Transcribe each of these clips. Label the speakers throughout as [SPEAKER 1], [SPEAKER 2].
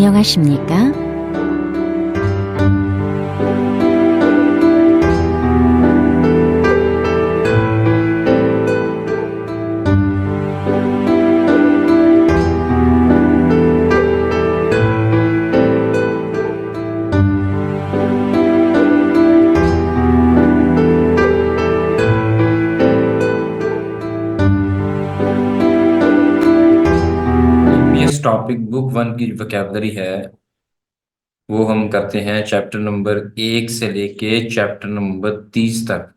[SPEAKER 1] 안녕하십니까?
[SPEAKER 2] Topic book 1 की vocabulary है वो हम करते हैं चैप्टर नंबर 1 से लेके चैप्टर नंबर 30 तक।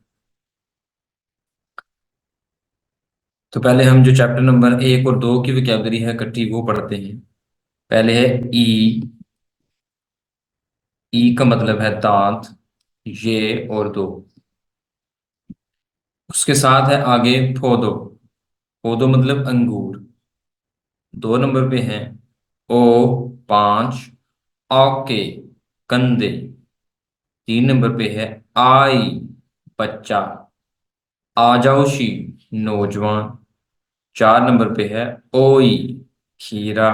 [SPEAKER 2] तो पहले हम जो चैप्टर नंबर 1 और 2 की वोकैबुलरी है इकट्ठी वो पढ़ते हैं। पहले है ई। ई का मतलब है दांत, ये और दो। उसके साथ है आगे पौधो। पौधो मतलब अंगूर। 2 नंबर पे है ओ 5 ओके कंधे। 3 नंबर पे है आई बच्चा। आ जाओ शी नौजवान। 4 नंबर पे है ओई खीरा।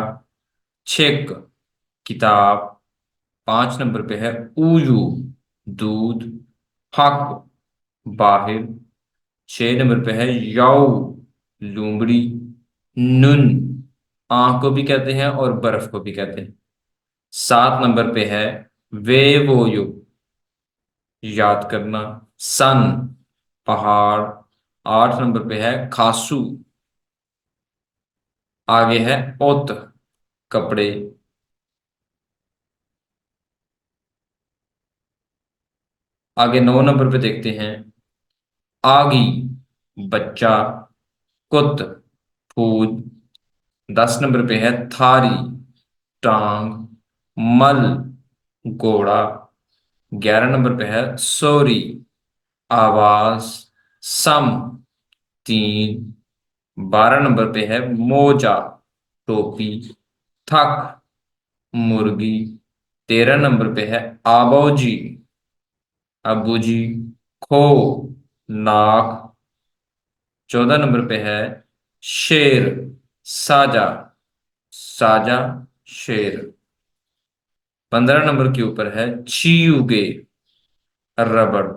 [SPEAKER 2] छिक किताब। 5 नंबर पे है ऊयू दूध। हक बाहिर। 6 नंबर पे है याऊ लूमड़ी। नुन आंख को भी कहते हैं और बर्फ को भी कहते हैं। 7 नंबर पे है वे वो यु याद करना। सन पहाड़। 8 नंबर पे है खासू। आगे है ओत कपड़े। आगे 9 नंबर पे देखते हैं आगी बच्चा। कुत फूल। 10 नंबर पे है थारी टांग। मल घोड़ा। 11 नंबर पे है सोरी आवाज। सम 3। 12 नंबर पे है मोजा टोपी। थक मुर्गी। 13 नंबर पे है आबोजी अबूजी खो नाक। 14 नंबर पे है शेर साजा साजा शेर। 15 नंबर के ऊपर है चीयुगे रबड़।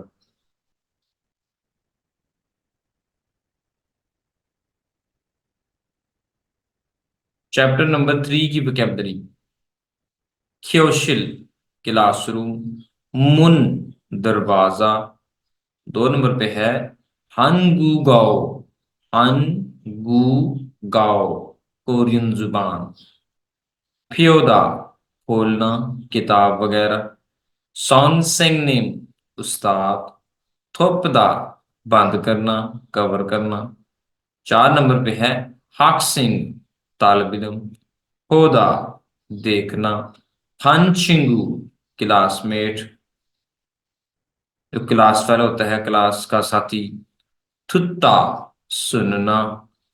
[SPEAKER 2] चैप्टर नंबर 3 की वोकैबुलरी। क्योशिल क्लासरूम। मुन दरवाजा। 2 नंबर पे है हनगू गाओ। हनगू गाओ कोरियन जुबान। फ्योदा खोलना किताब वगैरह। सॉन्सेंगनिम उस्ताद। थोपदा बंद करना कवर करना। 4 नंबर पे है हाक्सिंग तालिब इल्म। होदा देखना। हनचिंगू क्लासमेट जो क्लास फेलो होता है क्लास का साथी। थुत्ता सुनना।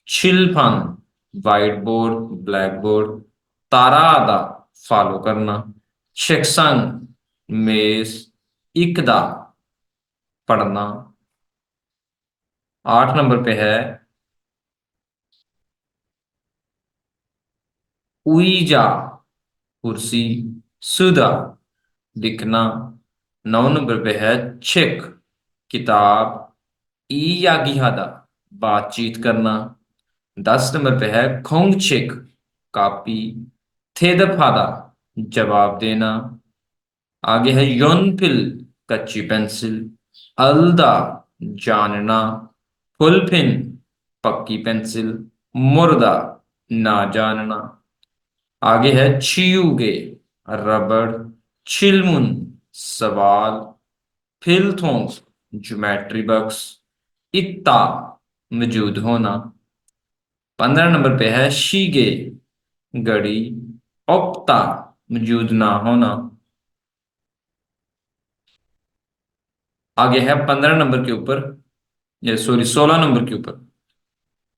[SPEAKER 2] छिलफन वाइट बोर्ड ब्लैक बोर्ड। तारादा फॉलो करना। शिक्षण मेज। इकदा पढ़ना। 8 नंबर पे है उईजा कुर्सी। सुधा दिखना। 9 नंबर पे है छिक किताब। ई यागिहादा बातचीत करना। 10 नंबर पे है खोंगचिक कॉपी। थेदफादा जवाब देना। आगे है योनपिल कच्ची पेंसिल। अलदा जानना। फुलपिन पक्की पेंसिल। मुर्दा ना जानना। आगे है छियुगे रबड़। चिलमुन सवाल। फिलथोंग ज्योमेट्री बॉक्स। इत्ता मौजूद होना। 15 नंबर पे है शीगे घड़ी। ओप्ता मौजूद ना होना। आगे है 15 नंबर के ऊपर या सॉरी 16 नंबर के ऊपर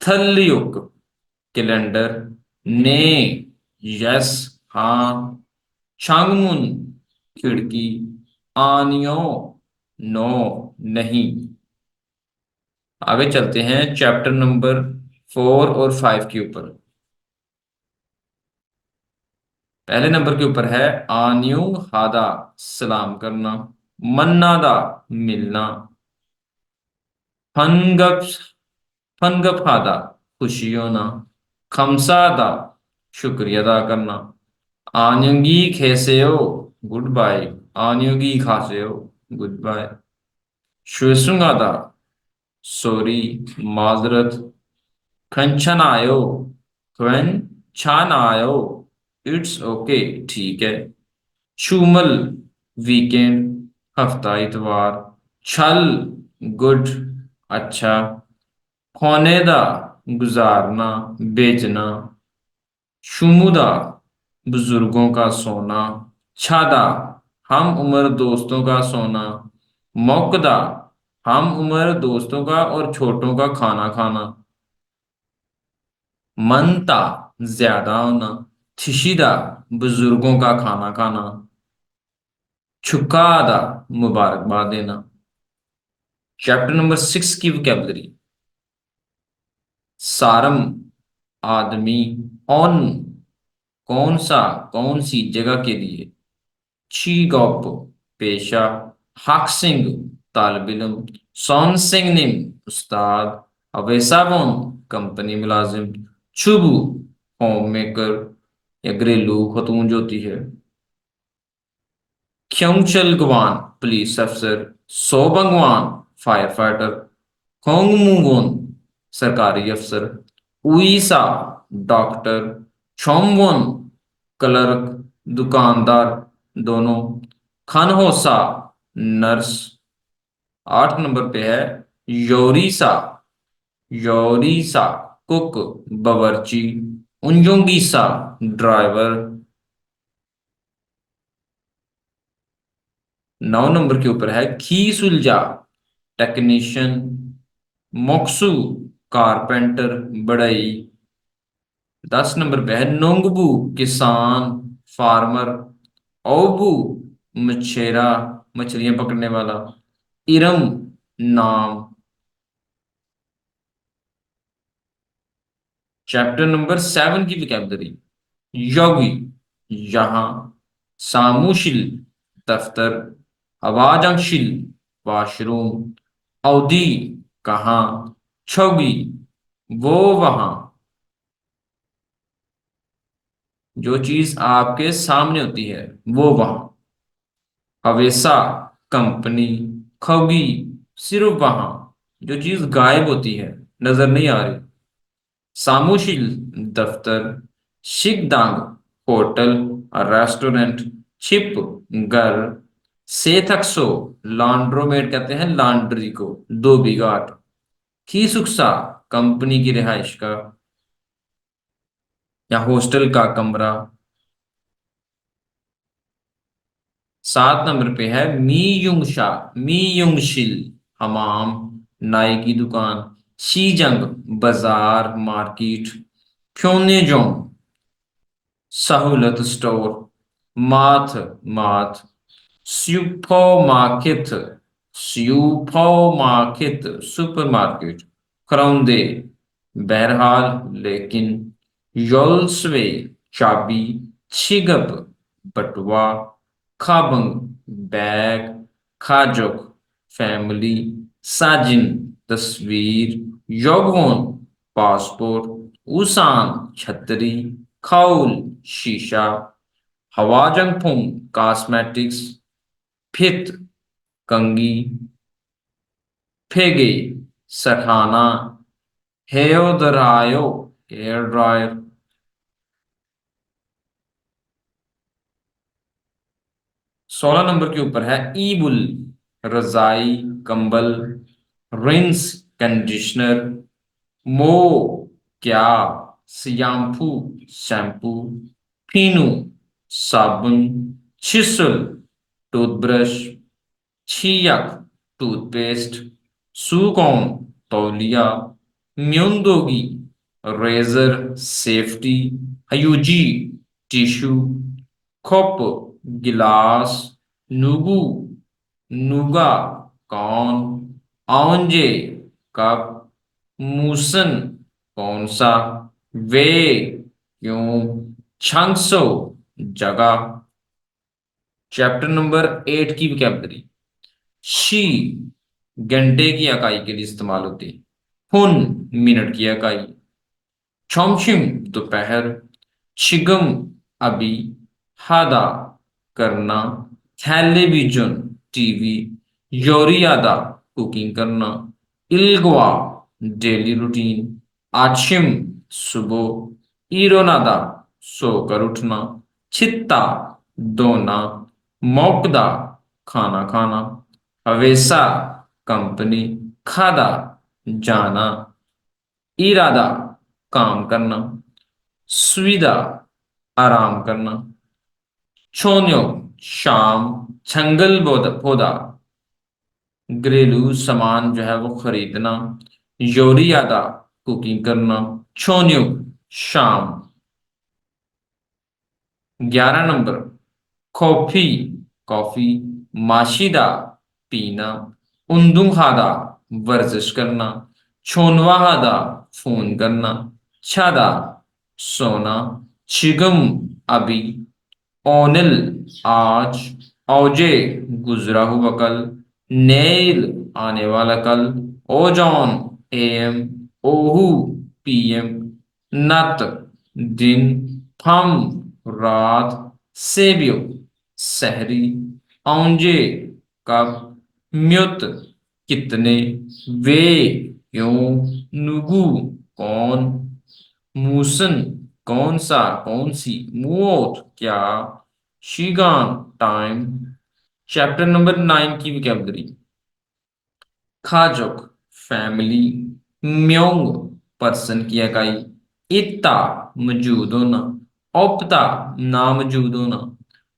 [SPEAKER 2] थल्लियुक कैलेंडर। ने यस हाँ। चांगमुन खिड़की। आनियो नो नहीं। आगे चलते हैं चैप्टर नंबर 4 और 5 के ऊपर। पहले नंबर के ऊपर है आन्यू हादा, सलाम करना। मन्नादा, मिलना। फनगप फनगफादा, खुशी होना। खमसादा, शुक्रिया अदा करना। आन्योंगी खेसेयो, गुड बाय। आन्योंगी खासेयो, गुड बाय। शुसुंगादा, सॉरी, माजरत। खंचनायो, खंचनायो, इट्स ओके, ठीक है। शुमल, वीकेंड, हफ्ता इतवार। छल, गुड, अच्छा। खोनेदा, गुजारना, बेचना। शुमुदा, बुजुर्गों का सोना। छादा, हम उम्र दोस्तों का सोना। मौकदा, हम उम्र दोस्तों का और छोटों का खाना खाना। मनता, ज्यादा होना। थिशिदा, बुजुर्गों का खाना खाना। छुकादा, मुबारकबाद देना। चैप्टर नंबर 6 की वोकैबुलरी। सारम, आदमी। ऑन, कौन सा, कौन सी, जगह के लिए। चीगोप, पेशा। हाक्सिंग, तालिब इल्म। सॉन सिंगनिम, उस्ताद। अवेसाबोन, कंपनी मुलाजिम। चुबू, होम मेकर या घरेलू खतून जो होती है। क्योंचल गवान, पुलिस अफसर। सोबंगवान, फायर फाइटर। होंगमुंगोन, सरकारी अफसर। उईसा, डॉक्टर। छोमवन, क्लर्क, दुकानदार, दोनों। खनहोसा, नर्स। 8 नंबर पे है योरीसा। योरीसा, कुक, बावर्ची। उंजोंगीसा, ड्राइवर। 9 नंबर के ऊपर है खी सुलझा, टेक्नीशियन। मोक्सू, कारपेंटर, बढ़ई। 10 नंबर पे है नोंगबू, किसान, फार्मर। ओबू, मछेरा, मछलियां पकड़ने वाला। इरम, नाम। चैप्टर नंबर 7 की वोकैबुलरी। योगी, यहाँ। सामुशिल, दफ्तर। अवाजंशिल, वॉशरूम। अवधि, कहाँ। छोगी, वो वहां। जो चीज आपके सामने होती है वो वहां। हवेसा, कंपनी। खोगी, सिर्फ वहां। जो चीज गायब होती है, नजर नहीं आ रही। सामुशिल, दफ्तर। शिगदांग, होटल और रेस्टोरेंट। छिप, घर। सेथक्सो, लॉन्ड्रोमेट कहते हैं लॉन्ड्री को, धोबी घाट। खीसुक्सा, कंपनी की रिहाइश का या हॉस्टल का कमरा। 7 नंबर पे है मी युंगशा, मी युंगशिल, हमाम। नाई की दुकान। शीजंग, बाजार, मार्केट। फ्योनेजोंग, सहूलत स्टोर। माथ, माथ। Supermarket, supermarket, supermarket. करौंदे, बहरहाल, लेकिन। योल्सवे, चाबी। छिगब, बटुआ। खाबंग, बैग। खाजोक, फैमिली। साजिन, तस्वीर। योगवोन, पासपोर्ट। उसान, छतरी। खाउल, शीशा। हवाजंगफुंग, कॉस्मेटिक्स। फित, कंगी। फेगे, सठाना। हेयोदरायो, हेयर ड्रायर। 16 नंबर के ऊपर है ईबुल, रजाई, कंबल। Rinse, conditioner. मो, क्या। सियाम्पू, शैम्पू। फीनू, साबुन। छिसल, टूथब्रश। छियक, टूथपेस्ट। सुकौन, तौलिया। म्योंदोगी, रेजर, सेफ्टी। हयूजी, टिश्यू। खोप, गिलास। नुगु, नुगा, कौन। औंजे, कप। मूसन, कौन सा। वे, क्यों। छंगसो, जगह। चैप्टर नंबर 8 की वोकैबुलरी। शी घंटे की इकाई के लिए इस्तेमाल होती है। हुन मिनट की इकाई। चौमशिम दोपहर। शिगम अभी। हादा करना। Television TV. योरियादा कुकिंग करना। इल्गवा डेली रूटीन। आशिम सुबह। इरोनादा सोकर उठना। चित्ता दोना। मोकदा खाना खाना। हवेसा कंपनी। खादा जाना। इरादा काम करना। सुविधा आराम करना। छोन्यो शाम। छंगल पौधा घरेलू सामान जो है वो खरीदना। योरियादा कुकिंग करना। छोन्यो शाम। 11 नंबर कॉफी कॉफी। माशिदा पीना। उन्दुहादा वर्जिश करना। छोनवाहादा फोन करना। छादा सोना। चिगम अभी। ओनिल आज। औजे गुजरा हुआ कल। नेल आने वाला कल। Ozone am. ओहू पीएम। नत दिन। थम रात। सेबियो सहरी। औंजे कब। म्युत कितने। वे क्यों। नुगु कौन। मूसन कौन सा कौन सी। मुओट क्या। शीगान टाइम। चैप्टर नंबर 9 की वोकैबुलरी। खाजोक फैमिली। म्योंग पर्सन की इकाई। इत्ता मौजूद होना। ओप्ता ना मौजूद होना।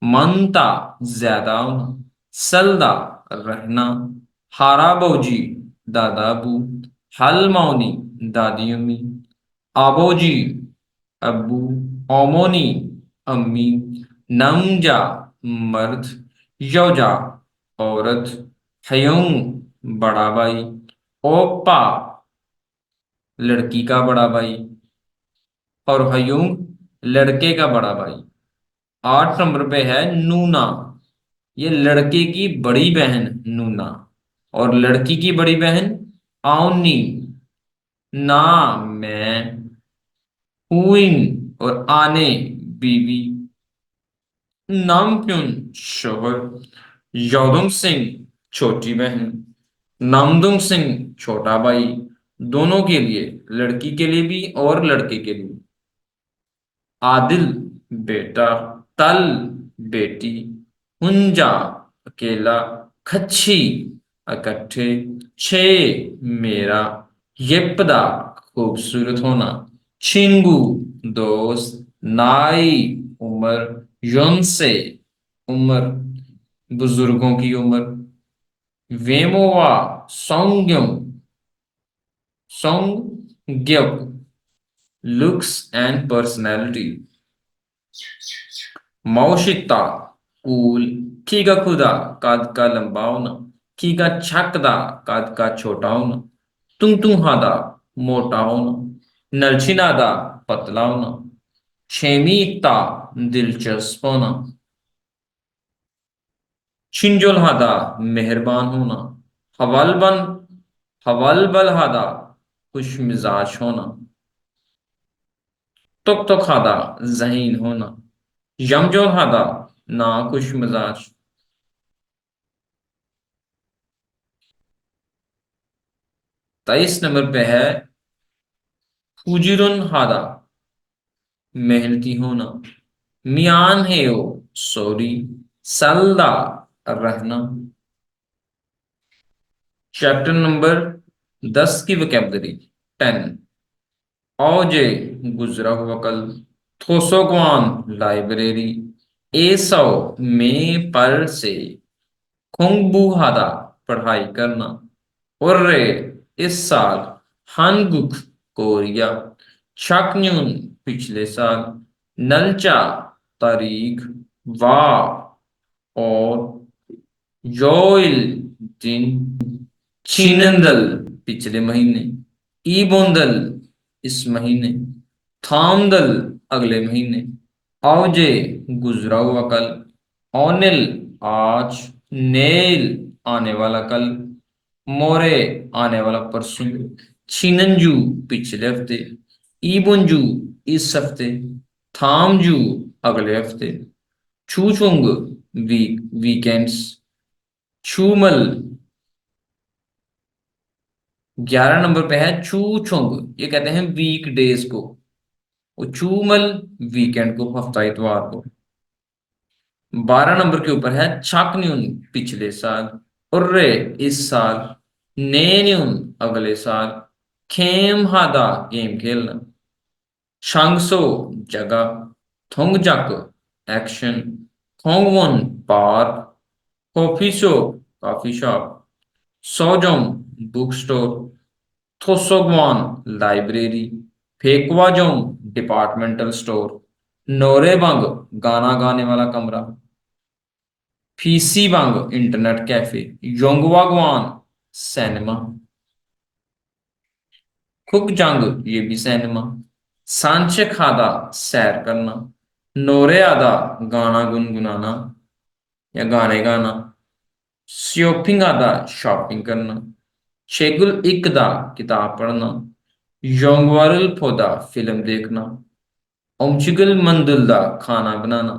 [SPEAKER 2] मनता ज्यादा होना। सलदा रहना। हाराबोजी दादा अबू। हलमौनी दादी अम्मी। आबोजी अब्बू। ओमोनी अम्मी। नमजा मर्द। योजा औरत। हयोंग बड़ा भाई। ओप्पा लड़की का बड़ा भाई। और हयूंग लड़के का बड़ा भाई। 8 नंबर पे है नूना। ये लड़के की बड़ी बहन नूना और लड़की की बड़ी बहन आउनी। ना मैं। हुइन और आने बीवी। नामप्युन शोहर। योदुंग सिंह छोटी बहन। नामदुंग सिंह छोटा भाई। दोनों के लिए लड़की के लिए भी और लड़के के लिए। आदिल बेटा। तल बेटी। हुंजा अकेला। खच्छी इकट्ठे। छे मेरा। येपदा खूबसूरत होना। छिंगू दोस्त। नाई उम्र। योंसे उम्र बुजुर्गों की उम्र। वेमोवा सौंग्यम सौंग्यक लुक्स एंड पर्सनैलिटी। मौशिता कूल। खीगा खुदा कद का लंबा होना। खीगा छकदा कद का छोटा होना। तुम हादा मोटा होना। नलछिनादा पतला होना। छेमीता दिलचस्प होना। छिंजोल हादा मेहरबान होना। हवालबन हवालबल हादा खुश मिजाज होना। तुक हादा जहीन होना। यमजोल हादा ना खुश मिजाज। 23 नंबर पे है फुजिरुन हादा मेहनती होना। मियान हेयो सॉरी। सल्दा रहना। चैप्टर नंबर 10 की वोकैबुलरी। 10 औजे गुजरा हुआ कल। थोसोग्वान लाइब्रेरी। एसो में पर से। खोंगबू पढ़ाई करना। उर्रे इस साल। हानगुक कोरिया। शाकन्यून पिछले साल। नलचा तारीख। वाह और योइल दिन। छीनंदल पिछले महीने। ईबोंदल इस महीने। थामदल अगले महीने। औजे गुजरा हुआ कल, ओनिल आज, नेल आने वाला कल, मोरे आने वाला परसों, छिनंजू पिछले हफ्ते, ईबुंजू इस हफ्ते, थामजू अगले हफ्ते, छूछुंग वीकेंड्स, छूमल 11 नंबर पे है छूछुंग, ये कहते हैं वीक डेज को, और चूमल वीकेंड को, हफ्ता इतवार को। 12 नंबर के ऊपर है छाकन्यून पिछले साल, उर्रे इस साल, नेन्यून अगले साल, खेम हादा गेम खेलना, शांगसो जगह, थोंगजाक एक्शन, खोंगवोन park, coffee shop coffee shop, सोजोंग बुक स्टोर, थोसोगवान लाइब्रेरी, फेकवाजोंग डिपार्टमेंटल स्टोर, नोरेबंग गाना गाने वाला कमरा, फीसीबंग इंटरनेट कैफे, योंगवागवान सिनेमा, खुगजंग ये भी सिनेमा, सांचे खादा सैर करना, नोरे आदा गाना गुनगुनाना या गाने गाना, शॉपिंग आदा शॉपिंग करना, शेगुल इकदा किताब पढ़ना, योंगवारुल फोदा फिल्म देखना, ओमचिगल मंदुलदा खाना बनाना,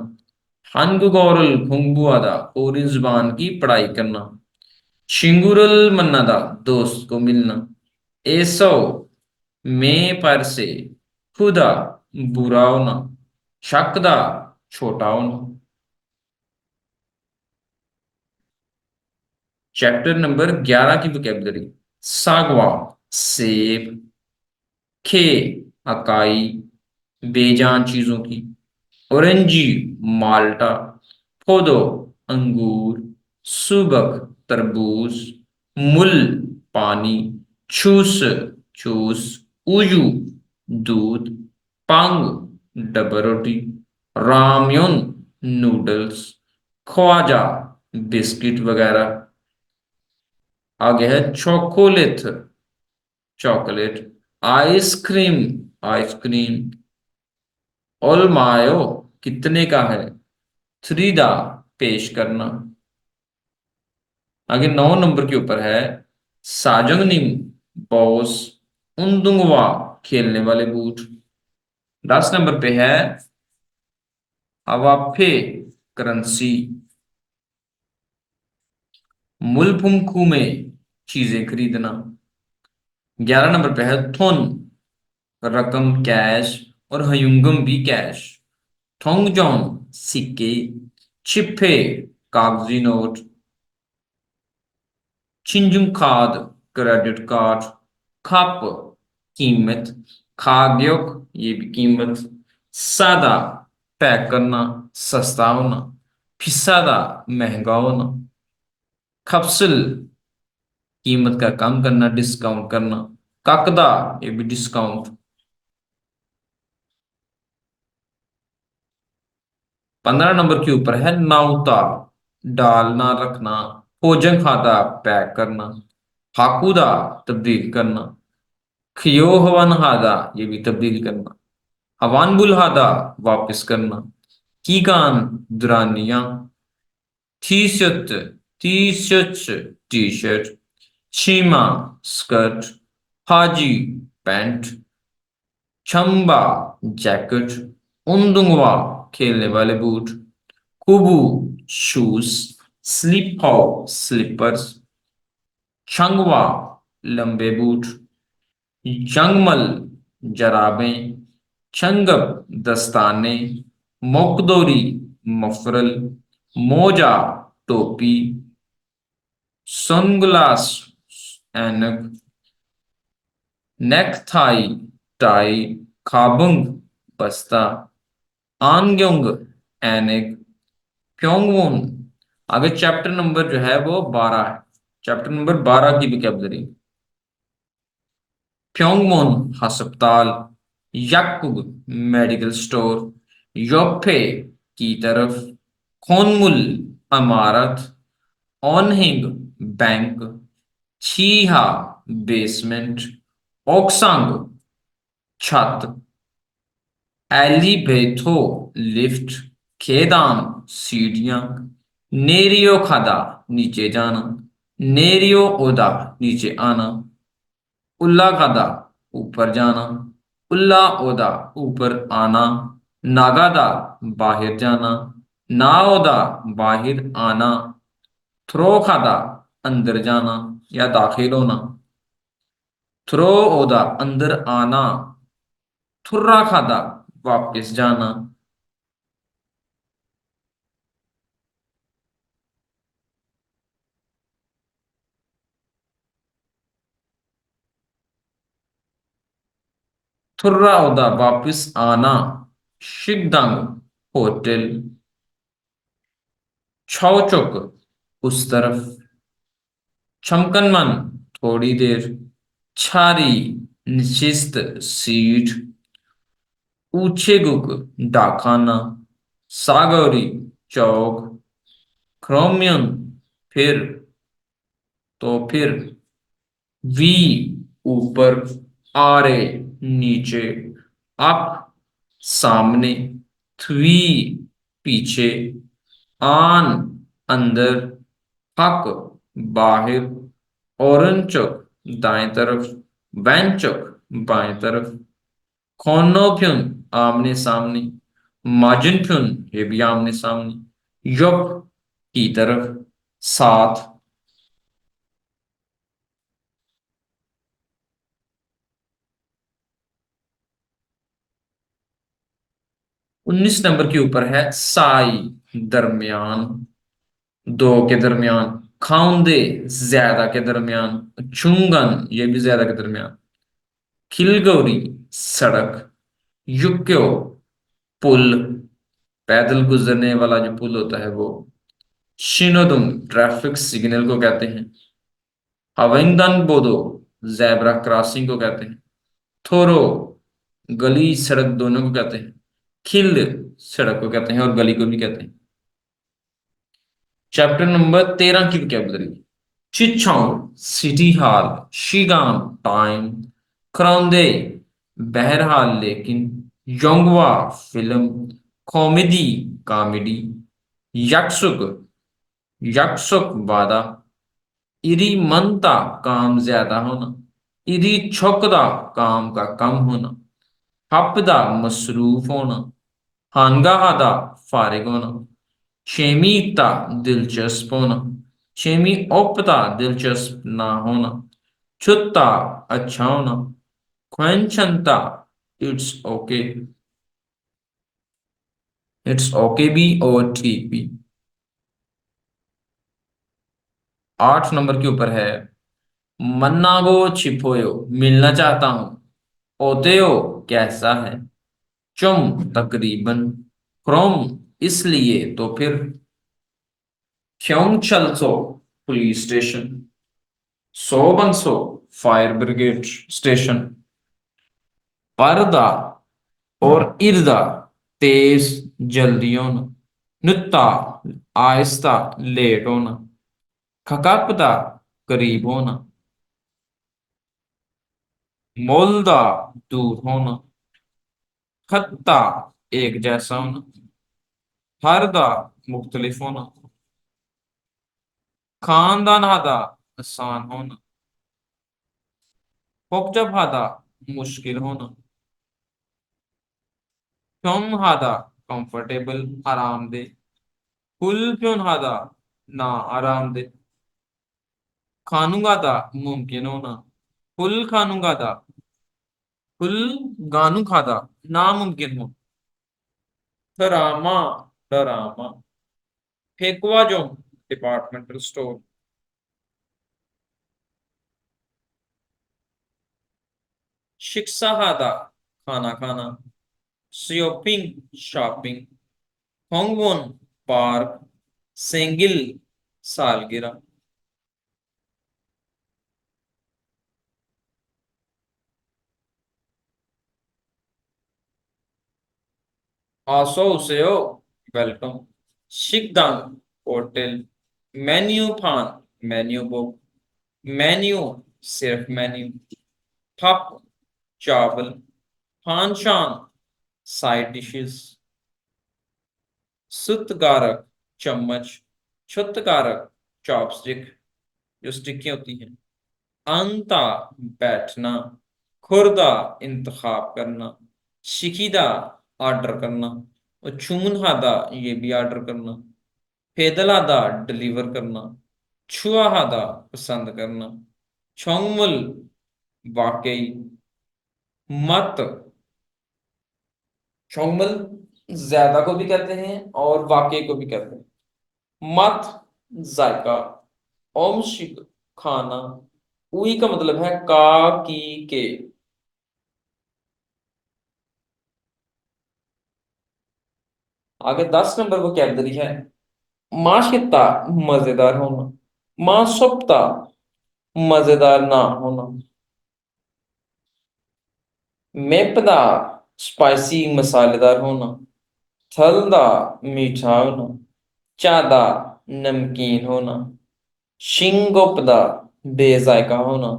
[SPEAKER 2] हनगुगोरल खुंगबुआदा कोरियन जुबान की पढ़ाई करना, शिंगुरल मन्नादा दोस्त को मिलना, एसो में पर से खुदा बुरा होना, शकदा छोटा होना। चैप्टर नंबर 11 की वोकेबलरी, सागवा सेब, खे अकाई बेजान चीजों की, ऑरेंजी माल्टा, पोदो अंगूर, सुबक तरबूज, मुल पानी, छूस जूस, उयू दूध, पांग डबर रोटी, रामयुन नूडल्स, ख्वाजा बिस्किट वगैरह। आगे है चोकोलेट चॉकलेट, आइसक्रीम आइसक्रीम, ओलमायो कितने का है, थ्रीदा पेश करना। आगे 9 नंबर के ऊपर है साजंगनिम बॉस, उन्दुंगवा खेलने वाले बूट। 10 नंबर पे है अवाफे करेंसी, मुलफुमखू में चीजें खरीदना। 11 नंबर पे है थोन, रकम कैश और हयुंगम भी कैश, थोंगजोंग सिक्के, चिप्पे कागजी नोट, चिंजुम खाद क्रेडिट कार्ड, खप कीमत, खाग्योक ये भी कीमत, सादा पैक करना सस्ता होना, फिसादा महंगा होना, खपसल कीमत का कम करना डिस्काउंट करना, ककदा ये भी डिस्काउंट। 15 नंबर के ऊपर है नाउता, डालना रखना, भोजन खादा पैक करना, हाकुदा तब्दील करना, खियो हवन हादा ये भी तब्दील करना, हवान बुल हादा वापस करना, कीगान दुरानिया, T shirt T shirt T shirt, शीमा स्कर्ट, हाजी पैंट, चंबा जैकेट, उन्दुंगवा खेलने वाले बूट, कुबू शूज, स्लिप स्लीपर्स, छंगवा लंबे बूट, जंगमल जराबें, छंगब दस्ताने, मोकदोरी मफरल, मोजा टोपी, सनग्लास ऐनक, नेकथाई टाई, खाबुंग बस्ता, आनग्योंग ऐनक, प्योंगवोन। आगे चैप्टर नंबर जो है वो 12 है। चैप्टर नंबर 12 की वोकैबुलरी, प्योंगवोन अस्पताल, याकुब मेडिकल स्टोर, योप्पे की तरफ, खोनमुल इमारत, ऑनहिंग बैंक, चीहा बेसमेंट, ओक्सांग छत। एलिवेथो लिफ्ट, खेदान सीढ़ियां, नेरियो खादा नीचे जाना, नेरियो ओदा नीचे आना, उल्ला खादा ऊपर जाना, उल्ला ओदा ऊपर आना, नागादा बाहर जाना, नाओदा बाहर आना, थ्रो खादा अंदर जाना या दाखिल होना, थ्रो ओदा अंदर आना, थुर्रा खादा वापस जाना। थुर्रा ओदा वापस आना, शिगदंग होटल, छौचुक उस तरफ, छमकनमन थोड़ी देर, छारी निशिस्त सीट, ऊछेगुक डाकखाना, सागौरी चौक, क्रोमियन फिर, तो फिर, वी ऊपर, आरे नीचे, अप सामने, थ्वी पीछे, आन अंदर, हक बाहर, ओरनचुक दाएं तरफ, बैंचुक बाएं तरफ, खोनोप्युन आमने सामने, माजिनप्युन ये भी आमने सामने, युप की तरफ, साथ। 19 नंबर के ऊपर है साई, दरमियान, दो के दरमियान, खाउंदे ज्यादा के दरमियान, चुंगन ये भी ज्यादा के दरमियान, खिलगौरी सड़क, युक्यो पुल, पैदल गुजरने वाला जो पुल होता है वो, शिनोदुम ट्रैफिक सिग्नल को कहते हैं, हवेंगन बोदो जैब्रा क्रॉसिंग को कहते हैं, थोरो गली सड़क दोनों को कहते हैं, खिल सड़क को कहते हैं और गली को भी कहते हैं। चैप्टर नंबर 13 की वोकैबुलरी। चिचाओ सिटी हॉल, शिगाम टाइम, क्राउंदे बहरहाल लेकिन, योंगवा फिल्म, कॉमेडी कॉमेडी, यक्सुक यक्सुक वादा, इरी मनता काम ज्यादा होना, इरी छोकदा काम का कम होना, हफ्दा मसरूफ होना, हानगाहादा फारिग होना, शेमीता दिलचस्प होना, शेमी ओपता दिलचस्प ना होना, छुत्ता अच्छा होना, ख्वेंचंता इट्स ओके भी और ठीक भी। 8 नंबर के ऊपर है मन्नागो छिपोयो, मिलना चाहता हूं, ओतेयो कैसा है, चुम तकरीबन, फ्रॉम इसलिए तो फिर, क्योंचलसो पुलिस स्टेशन, सोबनसो फायर ब्रिगेड स्टेशन, पर्दा और इर्दा तेज जल्दी होना, नुत्ता आहिस्ता लेट होना, खकापदा करीब होना, मोल्दा दूर होना, खत्ता एक जैसा होना, हरदा मुख्तलिफ होना, खानदान हादा आसान होना, जब हादा मुश्किल होना, क्यों हादा कंफर्टेबल आरामदेह, कुल क्यों हादा ना आरामदेह, खानूंगादा मुमकिन होना, कुल खानूंगादा, कुल गानू खादा नामुमकिन हो, डरामा डरामा, फेकवा जो डिपार्टमेंटल स्टोर, शिक्षा हादा खाना खाना, शॉपिंग शॉपिंग, होंगवॉन पार्क, सेंगिल सालगिरह, आसो उसेओ वेलकम, शिकदांग होटल, मेन्यू फान मेन्यू बुक, मेन्यू सिर्फ मेन्यू, थप चावल, फान शान साइड डिशेस। सुतकारक चम्मच, छुतकारक चॉपस्टिक जो स्टिकी होती हैं। अंता बैठना, खुर्दा इंतखाब करना, शिकीदा ऑर्डर करना, और छूनहादा ये भी ऑर्डर करना, फेदलादा डिलीवर करना, छुआहादा पसंद करना, छोंगमुल वाकई, मत। छोंगमुल ज्यादा को भी कहते हैं और वाकई को भी कहते हैं। मत जायका, ओमशिक खाना, उई का मतलब है का की के। आगे 10 नंबर वोकैबलरी है। माशिता मजेदार होना, मासुप्ता मजेदार ना होना, मेपदा स्पाइसी मसालेदार होना, थलदा मीठा होना, चादा नमकीन होना, शिंगोपदा बेजायका होना,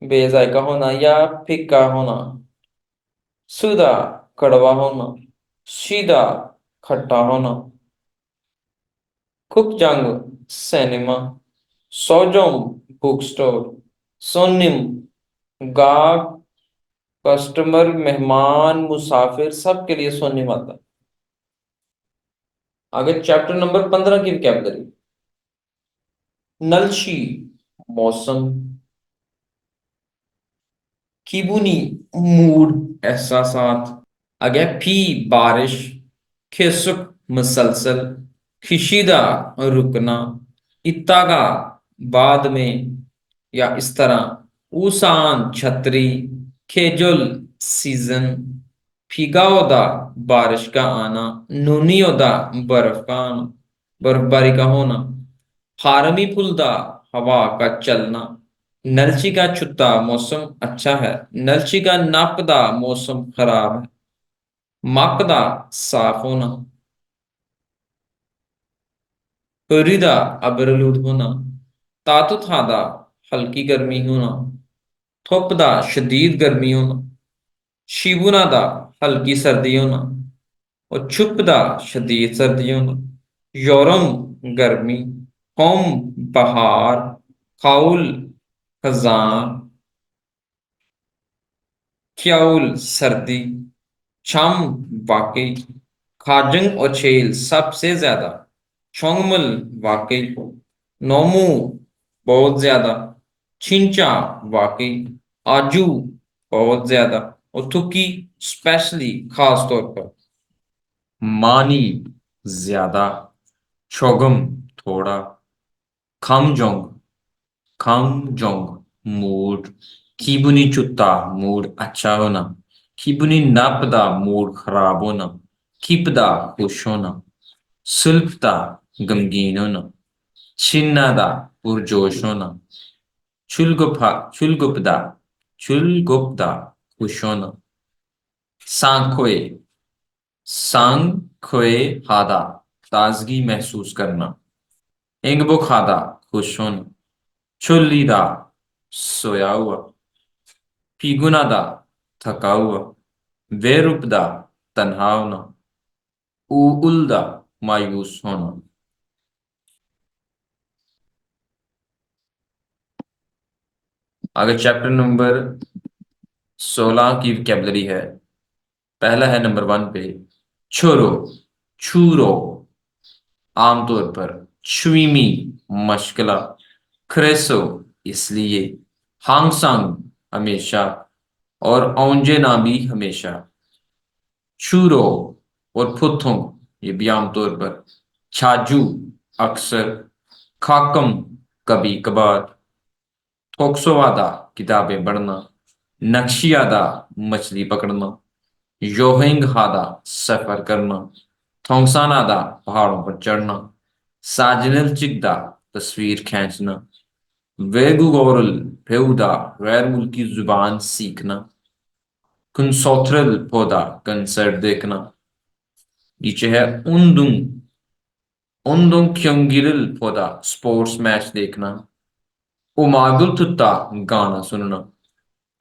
[SPEAKER 2] बेजायका होना या फिक्का होना, सुदा कड़वा होना, सीधा खट्टा होना, कुकजंग सिनेमा, सोजोंग बुक स्टोर, सोनिम गाहक, कस्टमर, मेहमान, मुसाफिर सबके लिए सोनिम आता है। आगे चैप्टर नंबर 15 की वोकैबुलरी। नलशी मौसम, किबुनी मूड एहसासात। आगे फी बारिश, खिसक मुसलसल, खिशीदा रुकना, इत्तागा बाद में या इस तरह, ऊसान छतरी, खेजुल सीजन, फिगाओदा बारिश का आना, नूनियोदा बर्फ का आना, बर्फबारी का होना, फारमी फुलदा हवा का चलना, नलची का छुट्टा मौसम अच्छा है, नलची का नापदा मौसम खराब है, मापदा साफ होना, रिदा अबरलूद होना, तातुथादा हल्की गर्मी होना, थोपदा शदीद गर्मी होना, शिबुनादा हल्की सर्दी होना, और छुपदा शदीद सर्दी होना, योरम गर्मी, होम बहार, खाउल खजान, क्याउल सर्दी, छम वाकई, खाजंग और छेल सबसे ज्यादा, छोंगमल वाकई, नोमू बहुत ज्यादा, छिंचा वाकई, आजू बहुत ज्यादा, और थुकी स्पेशली खास तौर पर। मानी ज्यादा, छोगम थोड़ा, खामजोंग खामजोंग मूड, खीबुनी चुत्ता मूड अच्छा होना, खीबुनी नापदा मूड खराब होना, खीपदा खुश होना, सुल्फता गमगीन होना, छिन्नादा पुरजोश होना, चुलगुपदा चुलगुप्ता खुश होना, सांखोए सांखोए हादा ताजगी महसूस करना, इंगबुखादा खुश होना, चुल्लीदा सोया हुआ, फिगुनादा थका हुआ, वेरुपदा तन्हा होना, उल्दा मायूस होना। आगे चैप्टर नंबर 16 की वोकैबुलरी है। पहला है नंबर 1 पे, छोरो छूरो, आमतौर पर, छुईमी मशकला, क्रेसो इसलिए, हांगसांग हमेशा, और औंजे भी हमेशा, चूरो और फुथुंग ये भी आमतौर पर, छाजू अक्सर, खाकम कभी कभार, थोक्सोवादा किताबें पढ़ना, नक्शियादा मछली पकड़ना, योहिंग हादा सफर करना, थोंगसानादा पहाड़ों पर चढ़ना, साजनल चिकदा तस्वीर खींचना, वेगुगोरल फेउदा गैर मुल्की जुबान सीखना, कुनसोथरल पौधा कंसर्ट देखना। नीचे है उन्दुंग उन्दुंग क्योंगिरल पौधा स्पोर्ट्स मैच देखना, उमागुल तुत्ता गाना सुनना।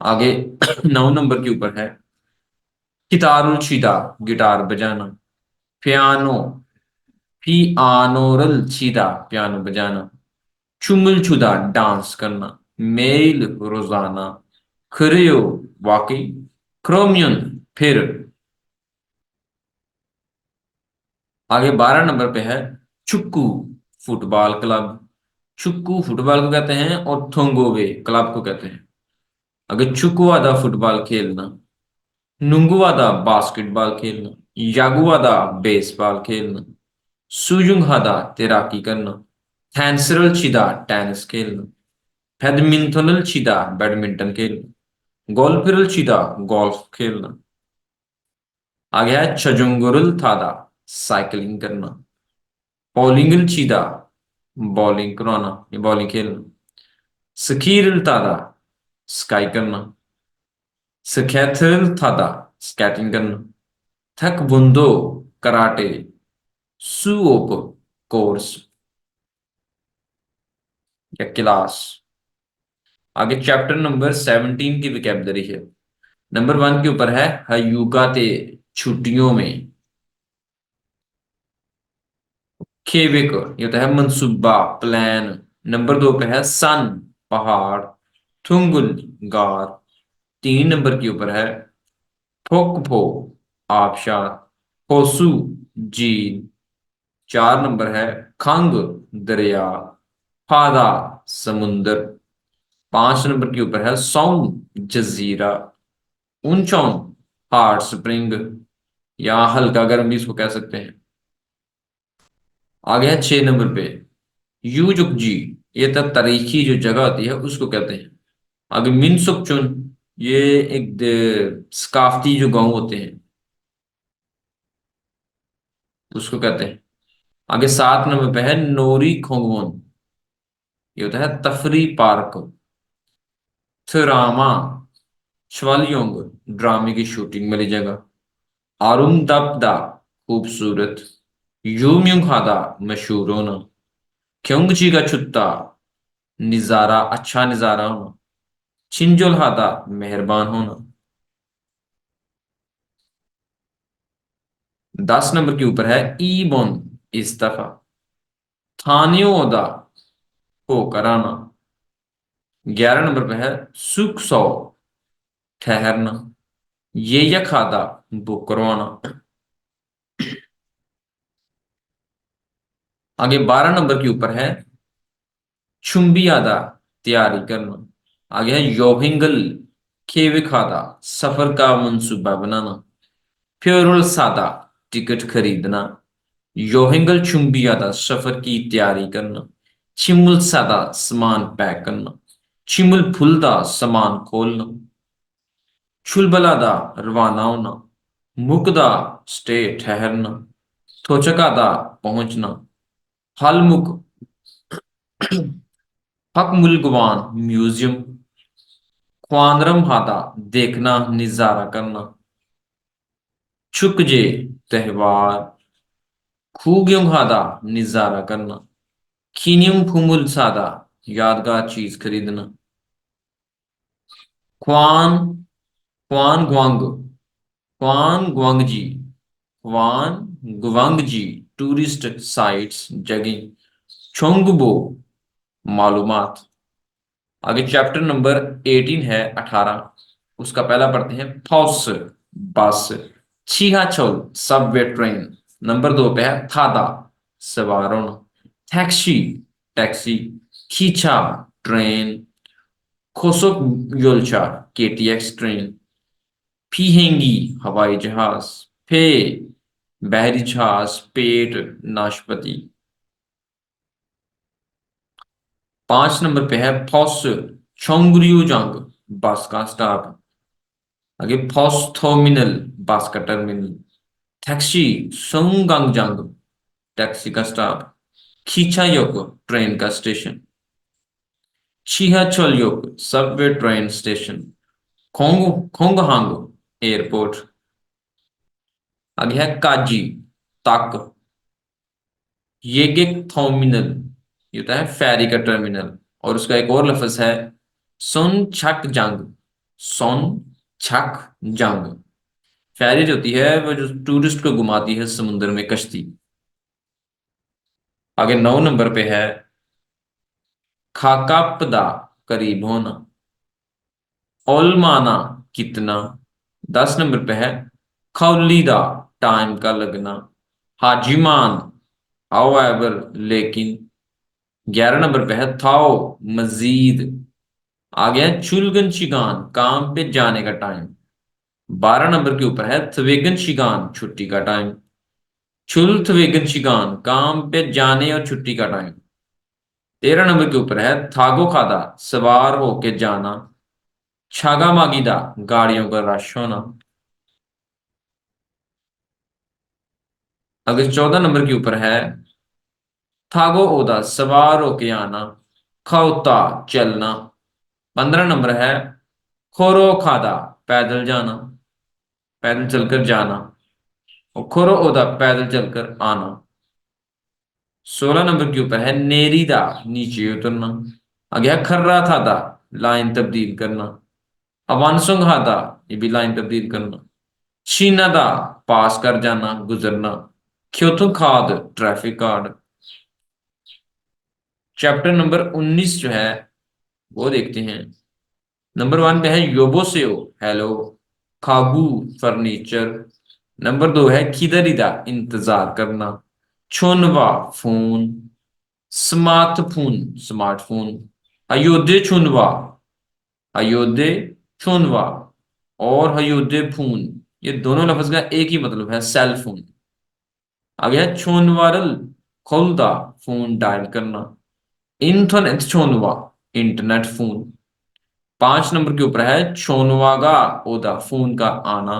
[SPEAKER 2] आगे 9 नंबर के ऊपर है, कितारुल छिदा गिटार बजाना। पियानो पियानोरल छिदा पियानो बजाना। चुमुल छुदा डांस करना। मेल रोजाना। खरियो वाकई। क्रोमियन फिर। आगे 12 नंबर पे है चुक्कू फुटबॉल क्लब। चुक्कू फुटबॉल को कहते हैं और थोंगोवे क्लब को कहते हैं। अगर चुकुआदा फुटबॉल खेलना। नुंगुआदा बास्केटबॉल खेलना। यागुआदा बेसबॉल खेलना। सुजुंगहादा तैराकी करना। हैंसरल छिदा टेनिस खेलना। बैडमिंटनल छिदा बैडमिंटन खेलना। गोल्फिरल छिदा गोल्फ खेलना। आगे है चजुंगुरल थादा साइकिलिंग करना। बॉलिंगल छिदा बॉलिंग कराना या बॉलिंग खेलना। स्कीरल तादा स्काई करना। स्केथरल थादा स्केटिंग करना। थक बुंदो कराटे। सुओप कोर्स या क्लास। आगे चैप्टर नंबर 17 की विकेबलरी है। नंबर 1 के ऊपर है हयुगाते छुट्टियों में। खेविक ये तो है मंसूबा प्लान। नंबर 2 पे है सन पहाड़। थुंगुल गार। 3 नंबर के ऊपर है फोकफो आबशार। होसू झील। 4 नंबर है खंग दरिया। फादा समुंदर। 5 नंबर के ऊपर है सोंग जजीरा। ऊंचों हॉट स्प्रिंग या हल्का गर्म भी इसको कह सकते हैं। आगे है 6 नंबर पे यूजुकजी। ये तब तारीखी जो जगह होती है उसको कहते हैं। आगे मिनसुकचुन ये एक सकाफती जो गांव होते हैं उसको कहते हैं। आगे 7 नंबर पे है नोरी खोंगवन। ये होता है तफरी पार्क। थरामा शवालियोंग ड्रामे की शूटिंग वाली जगह। आरुमदबदा खूबसूरत। यूम्यूंग मशहूर होना। क्योंगची का छुट्टा निजारा अच्छा निजारा होना। छिंजोल हादा मेहरबान होना। 10 नंबर के ऊपर है ईबोन इस्तफा। थानियो ओदा होकर आना। 11 नंबर पे है सुख सौ ठहरना। ये या खादा बुक करवाना। आगे 12 नंबर के ऊपर है चुंबी आदा तैयारी करना। आगे है योभिंगल खेवे खादा सफर का मंसूबा बनाना। फ्योरल सादा टिकट खरीदना। योहिंगल चुंबी आदा सफर की तैयारी करना। चिमुल सादा सामान पैक करना। चिमुल फुलदा सामान खोलना। चुलबलादा रवाना होना। मुकदा स्टे ठहरना। थोचकादा पहुंचना। हलमुक हकमुलगवान म्यूजियम। ख्वानरम हादा देखना निजारा करना। चुकजे त्योहार। खूग्युम हादा निजारा करना। खीनियम फुमुल सादा यादगार चीज खरीदना। ख्वान ख्वान ग्वांग ख्वान ग्वांगजी ख्वान ग्वांगजी टूरिस्ट साइट्स जगह। छोंगबो मालूमात। आगे चैप्टर नंबर 18 है 18। उसका पहला पढ़ते हैं फौस बस। छिहाचोल सबवे ट्रेन। नंबर 2 पे है थादा सवार होना। Taxi taxi. खींचा ट्रेन। खोसोक योलचा केटीएक्स ट्रेन। फीहेंगी हवाई जहाज। फे बहरी जहाज पेट नाशपाती। 5 नंबर पे है फॉस छोंगरियो जंग बस का स्टॉप। आगे फॉस्थोमिनल बस का टर्मिनल। टैक्सी सोंगगांगजांग टैक्सी का स्टॉप। खींचायोक ट्रेन का स्टेशन। छिहाचोल्योक सबवे ट्रेन स्टेशन। खोंगहांग एयरपोर्ट। आगे है काजी तक। येगिक थोमिनल ये होता है फेरी का टर्मिनल। और उसका एक और लफ्ज है सोन छक जंग। सोन छक जंग फेरी जो होती है वो जो टूरिस्ट को घुमाती है समुद्र में, कश्ती। आगे 9 नंबर पे है खाकापदा, करीब होना। ओलमाना, कितना। 10 नंबर पे है खौलीदा, टाइम का लगना। हाजिमान, हाउएवर, लेकिन। 11 नंबर पे है थाओ, मजीद। आगे है चुलगन शिगान, काम पे जाने का टाइम। 12 नंबर के ऊपर है थवेगन शिगान, छुट्टी का टाइम। चुल थवेगन शिगान, काम पे जाने और छुट्टी का टाइम। 13 नंबर के ऊपर है थागो खादा, सवार होके जाना। छागा मागीदा, गाड़ियों का रश होना। अगर 14 नंबर के ऊपर है थागो ओदा, सवार होके आना। खौता, चलना। 15 नंबर है खोरो खादा, पैदल जाना, पैदल चलकर जाना। और खोरो ओदा, पैदल चलकर आना। 16 नंबर के ऊपर है नेरीदा, नीचे उतरना। आगे है खर्रा थादा, लाइन तब्दील करना। अवानसुंग हादा, ये भी लाइन तब्दील करना। शीनादा, पास कर जाना, गुजरना। ख्योतुन खाद, ट्रैफिक कार्ड। चैप्टर नंबर 19 जो है वो देखते हैं। नंबर 1 पे है योबोसेओ, हेलो। खागू, फर्नीचर। नंबर 2 है खिदरिदा, इंतजार करना। छोनवा, फोन। Smartphone, smartphone. अयोध्या छुनवा, अयोध्या छुनवा। और अयोध्या फोन, ये दोनों लफ्ज का एक ही मतलब है, सेल फोन। आगे है छोनवारल, खुलदा, फोन डायल करना। इंटरनेट छोनवा, इंटरनेट फोन। 5 नंबर के ऊपर है छोनवागा ओदा, फोन का आना।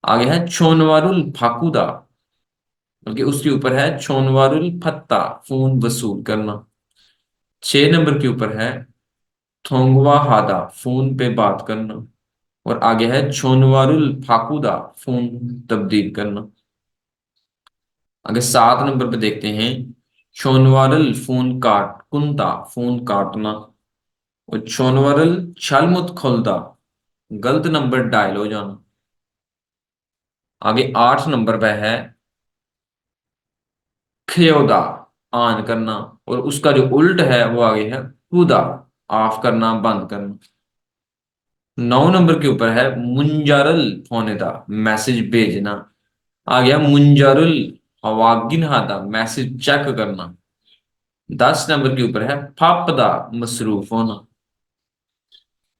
[SPEAKER 2] आगे है छोनवारुल फाकुदा, बल्कि उसके ऊपर है छोनवारुल फत्ता, फोन वसूल करना। 6 नंबर के ऊपर है थोंगवा हादा, फोन पे बात करना। और आगे है छोनवारुल फाकुदा, फोन तब्दील करना। आगे 7 नंबर पे देखते हैं छोनवारुल फोन काट कुंता, फोन काटना। और छोनवारुल छलमुत खुलदा, गलत नंबर डायल हो जाना। आगे 8 नंबर पे है खयोदा, ऑन करना। और उसका जो उल्ट है वो आगे है कूदा, ऑफ करना, बंद करना। 9 नंबर के ऊपर है मुंजारल फोनेदा, मैसेज भेजना। आ गया मुंजारुल हवागिन हादा, मैसेज चेक करना। 10 नंबर के ऊपर है फापदा, मसरूफ होना।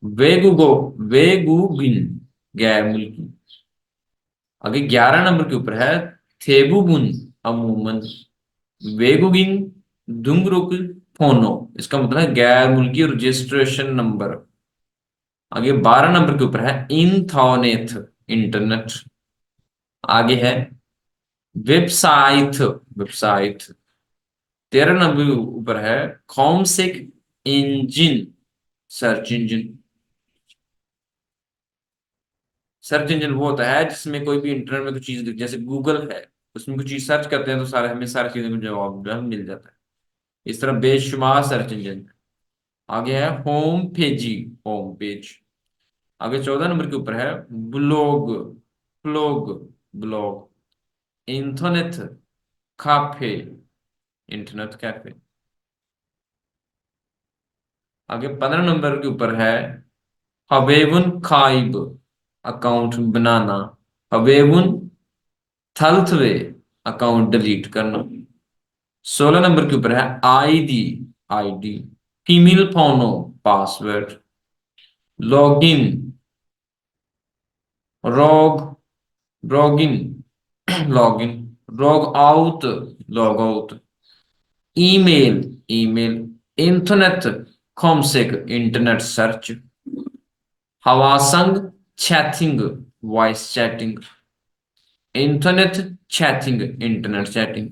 [SPEAKER 2] वेगुगो, वेगुगिन, गैर मुल्की। आगे 11 नंबर के ऊपर है थेबुगुन, अमूमन। वेगुगिन दुंगरुक फोनो, इसका मतलब है गैर मुल्की रजिस्ट्रेशन नंबर। आगे 12 नंबर के ऊपर है इंथॉनेथ, इंटरनेट। आगे है वेबसाइट, वेबसाइट। 13 नंबर के ऊपर है कॉमसेक engine, search engine. Search engine वो होता है जिसमें कोई भी इंटरनेट में कुछ चीज जैसे गूगल है, उसमें कुछ चीज सर्च करते हैं तो सारे हमें सारी चीजों का जवाब जो है मिल जाता है। इस तरह बेशुमार सर्च इंजन। आगे है होम पेजी, होम पेज। आगे 14 नंबर के ऊपर है blog, blog, blog. Internet cafe, internet cafe. आगे 15 नंबर के ऊपर है हवेवन खाइब, अकाउंट बनाना। हवेवन थल्थवे, अकाउंट डिलीट करना। 16 नंबर के ऊपर है आईडी, आईडी। फीमेल फोनो, पासवर्ड। लॉगिन, रॉग, login, login. Log out, log out. Email, email. Internet कॉमसेक, इंटरनेट सर्च। हवासंग chatting, voice chatting. Internet chatting, internet chatting.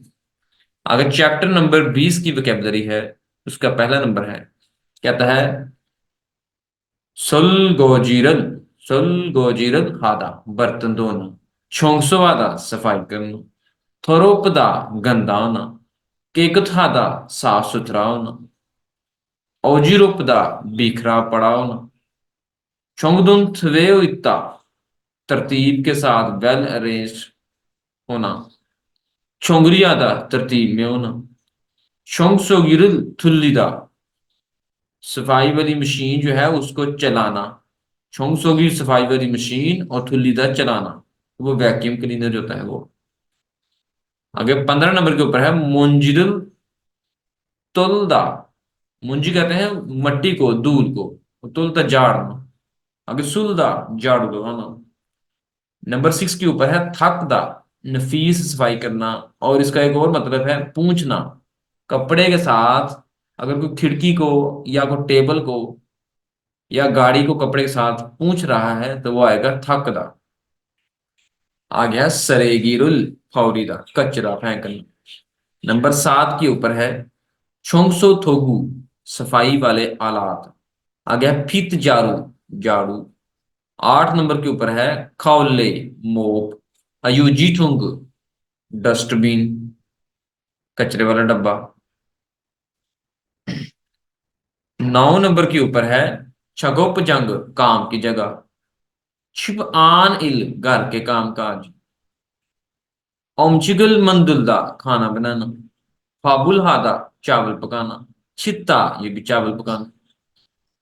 [SPEAKER 2] अगर चैप्टर नंबर 20 की वोकेबलरी है, उसका पहला नंबर है, कहता है सुलगोजीरल, सुलगोजीरल हादा, बर्तन धोना। छोंगसवादा, सफाई करना। थोरोपदा, गंदा होना। केकथादा, साफ सुथरा होना। ओजीरोपदा, बिखरा पड़ा होना। छोंगदुन थवेओइता, तरतीब के साथ, वेल अरेंज होना। छोंगरिया दा तरतीब में होना। शोंगसोगिरुल थुल्लिदा, सफाई वाली मशीन जो है उसको चलाना। छोंगसोगी सफाई वाली मशीन और थुल्लिदा चलाना, वो वैक्यूम क्लीनर जो होता है वो। आगे 15 नंबर के ऊपर है मुंजिरुल तुलदा। मुंजी कहते हैं मट्टी को, धूल को, तुलदा झाड़ना। आगे सुलदा झाड़ू लगाना। नंबर 6 के ऊपर है थकदा, नफीस सफाई करना। और इसका एक और मतलब है पूंछना। कपड़े के साथ अगर कोई खिड़की को या कोई टेबल को या गाड़ी को कपड़े के साथ पूंछ रहा है तो वो आएगा थकदा। आ गया सरेगिरुल फौरीदा, कचरा फेंकना। नंबर 7 के ऊपर है छोंगसो थोगु, सफाई वाले आलात। आ गया फित जारू, झाड़ू। 8 नंबर के ऊपर है खौले, मोप। अयुजी ठुंग, डस्टबिन, कचरे वाला डब्बा। 9 नंबर के ऊपर है छगोपजंग, काम की जगह। छिप आन इल, घर के काम काज। ओमचिगल मंदुलदा, खाना बनाना। फाबुल हादा, चावल पकाना। छित्ता, ये भी चावल पकाना।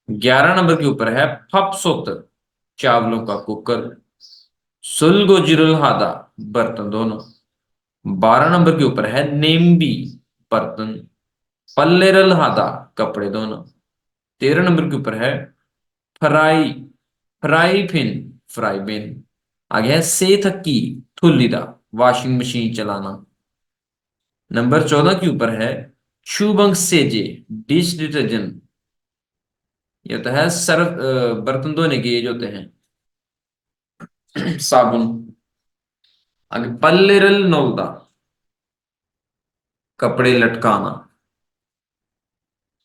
[SPEAKER 2] 11 नंबर के ऊपर है फपसोत, चावलों का कुकर। सुलगो जिरुल हादा, बर्तन धोना। 12 नंबर के ऊपर है नेम्बी, बर्तन। पल्लेरल हादा, कपड़े धोना। 13 नंबर के ऊपर है फ्राई, फ्राई फिन, फ्राई बिन। आगे है सेथक्की, थुल्लीदा, वॉशिंग मशीन चलाना। नंबर 14 के ऊपर है शुभंग सेजे, डिश डिटर्जेंट। ये होता है सर्फ, बर्तन धोने के ये जो होते हैं साबुन। आगे पल्लेरल नोलदा, कपड़े लटकाना।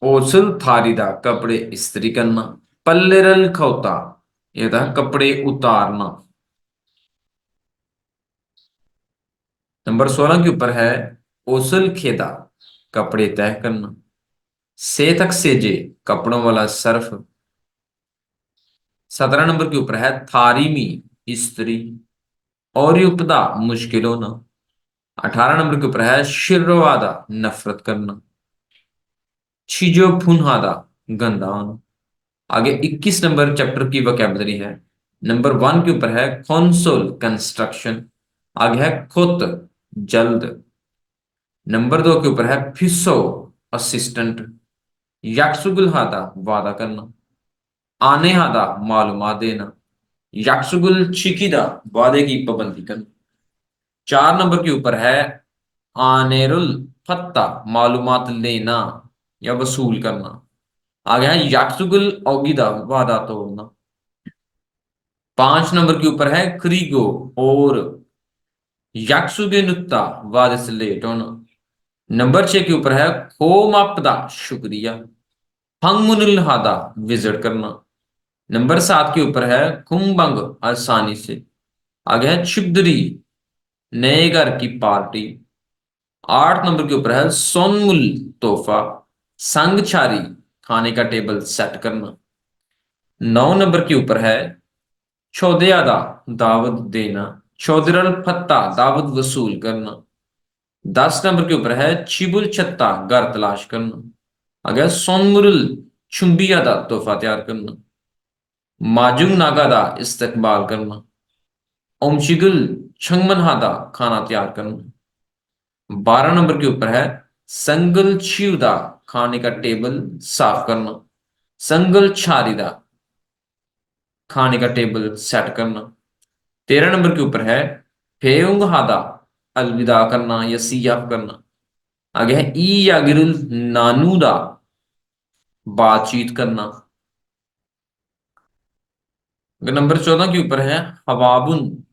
[SPEAKER 2] ओसल थारीदा, कपड़े इस्त्री करना। पल्लेरल खौता, ये था कपड़े उतारना। नंबर 16 के ऊपर है ओसल खेदा, कपड़े तय करना। सेतक सेजे, कपड़ों वाला सर्फ। 17 नंबर के ऊपर है थारीमी, स्त्री। और युक्ता, मुश्किल होना। 18 नंबर के ऊपर है शिरवादा, नफरत करना। छिजो फुनहादा, गंदा होना। आगे 21 नंबर चैप्टर की वोकैबुलरी है। नंबर 1 के ऊपर है कंसोल, कंस्ट्रक्शन। आगे है खुत, जल्द। नंबर 2 के ऊपर है फिसो, असिस्टेंट। याक्सुगुल हादा, वादा करना। आने हादा, मालूमात देना। याक्सुगुल छिकिदा, वादे की पाबंदी करना। 4 नंबर के ऊपर है आनेरुल फत्ता, मालूमात लेना या वसूल करना। आगे है याक्सुगुल ओगिदा, वादा तोड़ना। 5 नंबर के ऊपर है क्रीगो, और याक्सुगे नुत्ता, वादे से लेट होना। नंबर 6 के ऊपर है खोमापदा, शुक्रिया। फंगमुनुल हादा, विजिट करना। नंबर 7 के ऊपर है कुंभंग, आसानी से। आगे है छिपदरी, नए घर की पार्टी। 8 नंबर के ऊपर है सोनमुल, तोहफा। संगछारी, खाने का टेबल सेट करना। 9 नंबर के ऊपर है चौदयादा, दावत देना। चौधरल फत्ता, दावत वसूल करना। 10 नंबर के ऊपर है चिबुल छत्ता, घर तलाश करना। अगर सोनमुरुल, चुंबियादा, तोहफा तैयार करना। माजुंग नागादा, इस्तकबाल करना। ओमशिगुल छंगमनहादा, खाना तैयार करना। 12 नंबर के ऊपर है संगल छिवदा, खाने का टेबल साफ करना। संगल छारिदा, खाने का टेबल सेट करना। 13 नंबर के ऊपर है फेउंग हादा, अलविदा करना या सी ऑफ करना। आगे है ई यागिरुल नानूदा, बातचीत करना। अगर नंबर 14 के ऊपर है हवाबुन,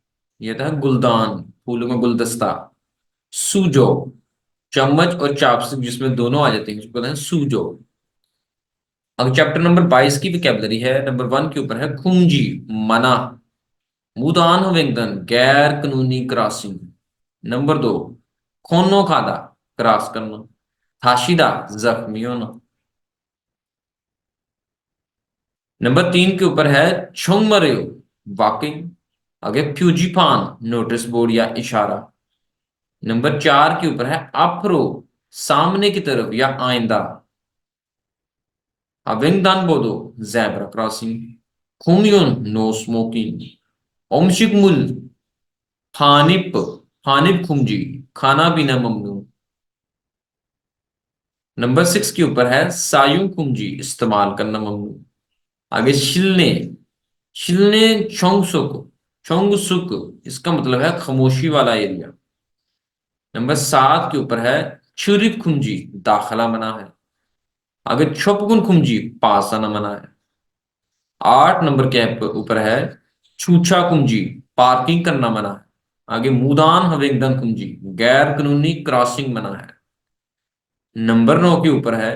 [SPEAKER 2] ये था गुलदान, फूलों का गुलदस्ता। सूजो, चम्मच और चापस्टिक जिसमें दोनों आ जाते हैं उसको कहते हैं सूजो। अब चैप्टर नंबर 22 की विकेबलरी है। नंबर 1 के ऊपर है खूंजी, मना। मुदान वेंगदन, गैर कानूनी क्रॉसिंग। नंबर 2 खोनो खादा, क्रॉस करना। थाशिदा, जख्मी होना। नंबर 3 के ऊपर है छुंग मरेओ, वॉकिंग। आगे फ्यूजीफान नोटिस बोर्ड या इशारा। नंबर 4 के ऊपर है अप्रो, सामने की तरफ या आइंदा। अविंगदान बोदो, जेब्रा क्रॉसिंग। खुंगयुन, नो स्मोकिंग। ओमशिकमुल, हानिप, हानिप खुंजी, खाना पीना ममनू। नंबर 6 के ऊपर है सायुं कुंजी, इस्तेमाल करना ममनू। आगे शिलने, शिलने छोंगसुक, छोंगसुक, इसका मतलब है खामोशी वाला एरिया। नंबर 7 के ऊपर है छुरी कुंजी, दाखला मना है। आगे छुपगुन कुंजी, पास आना मना है। 8 नंबर के ऊपर है छूछा कुंजी, पार्किंग करना मना है। आगे मुदान हवेंगदन कुंजी, गैर कानूनी क्रॉसिंग मना है। नंबर 9 के ऊपर है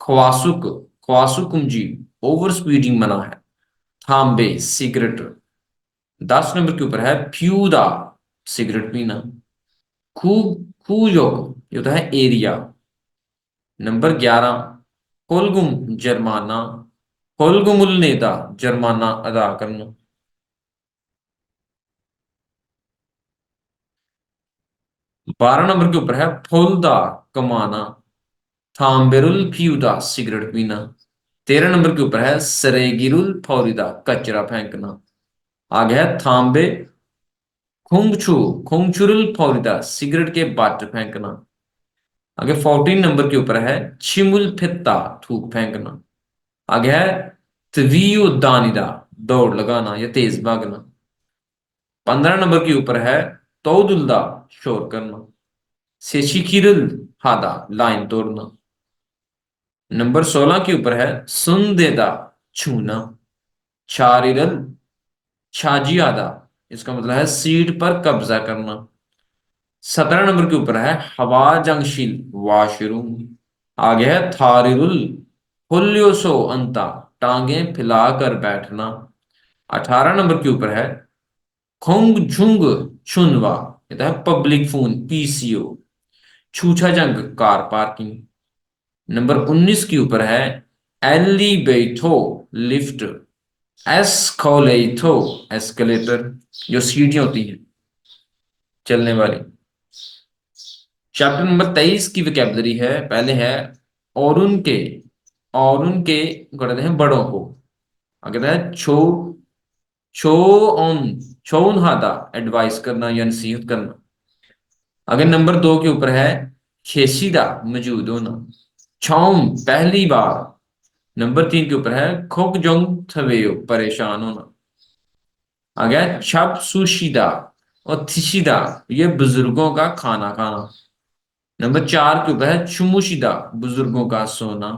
[SPEAKER 2] ख्वासुक, ख्वासुक कुंजी, ओवर स्पीडिंग मना है। थाम्बे, सिगरेट। 10 नंबर के ऊपर है फ्यूदा, सिगरेट पीना। खू, खूयोग, ये होता है एरिया। नंबर 11 कोलगुम, जुर्माना। कोलगुमुल नेता, जुर्माना अदा करना। 12 नंबर के ऊपर है फुलदा, कमाना। थाम्बेरुल फ्यूदा, सिगरेट पीना। 13 नंबर के ऊपर है सरेगिरुल फौरिदा, कचरा फेंकना। आगे है थाम्बे खुंगछू, खुंगचुरुल फौरिदा, सिगरेट के बट फेंकना। आगे 14 नंबर के ऊपर है छिमुल फित्ता, थूक फेंकना। आगे है त्वियो दानिदा, दौड़ लगाना या तेज भागना। 15 नंबर के ऊपर है तोदुल्दा, शोर करना। सेशिकिरुल हादा, लाइन तोड़ना। नंबर 16 के ऊपर है सुनदेदा, छूना। शारिरल, छाजी आदा, इसका मतलब है सीट पर कब्जा करना। 17 नंबर के ऊपर है हवा जंगशील, वॉशरूम। आगे है थारिरुल हुल्योसो अंता, टांगे फैलाकर बैठना। 18 नंबर के ऊपर है खोंग झुंग छुनवा, ये है पब्लिक फोन, पीसीओ। छूछा जंग, कार पार्किंग। नंबर 19 के ऊपर है एलिवेटो, लिफ्ट। एस्कोलेटो, एस्केलेटर, जो सीढ़ियां होती हैं चलने वाली। चैप्टर नंबर 23 की विकेबलरी है। पहले है और उनके, और उनके कहते हैं बड़ों को। अगर है छो, छो ऑन, छोन हादा, एडवाइस करना या नसीहत करना। अगर नंबर 2 के ऊपर है खेशीदा, मौजूद होना। छौम, पहली बार। नंबर 3 के ऊपर है खोकजोंग थवेयो, परेशान होना। आ गया छप सुशीदा और थिशिदा, ये बुजुर्गों का खाना खाना। नंबर 4 के ऊपर है चुमुशिदा, बुजुर्गों का सोना।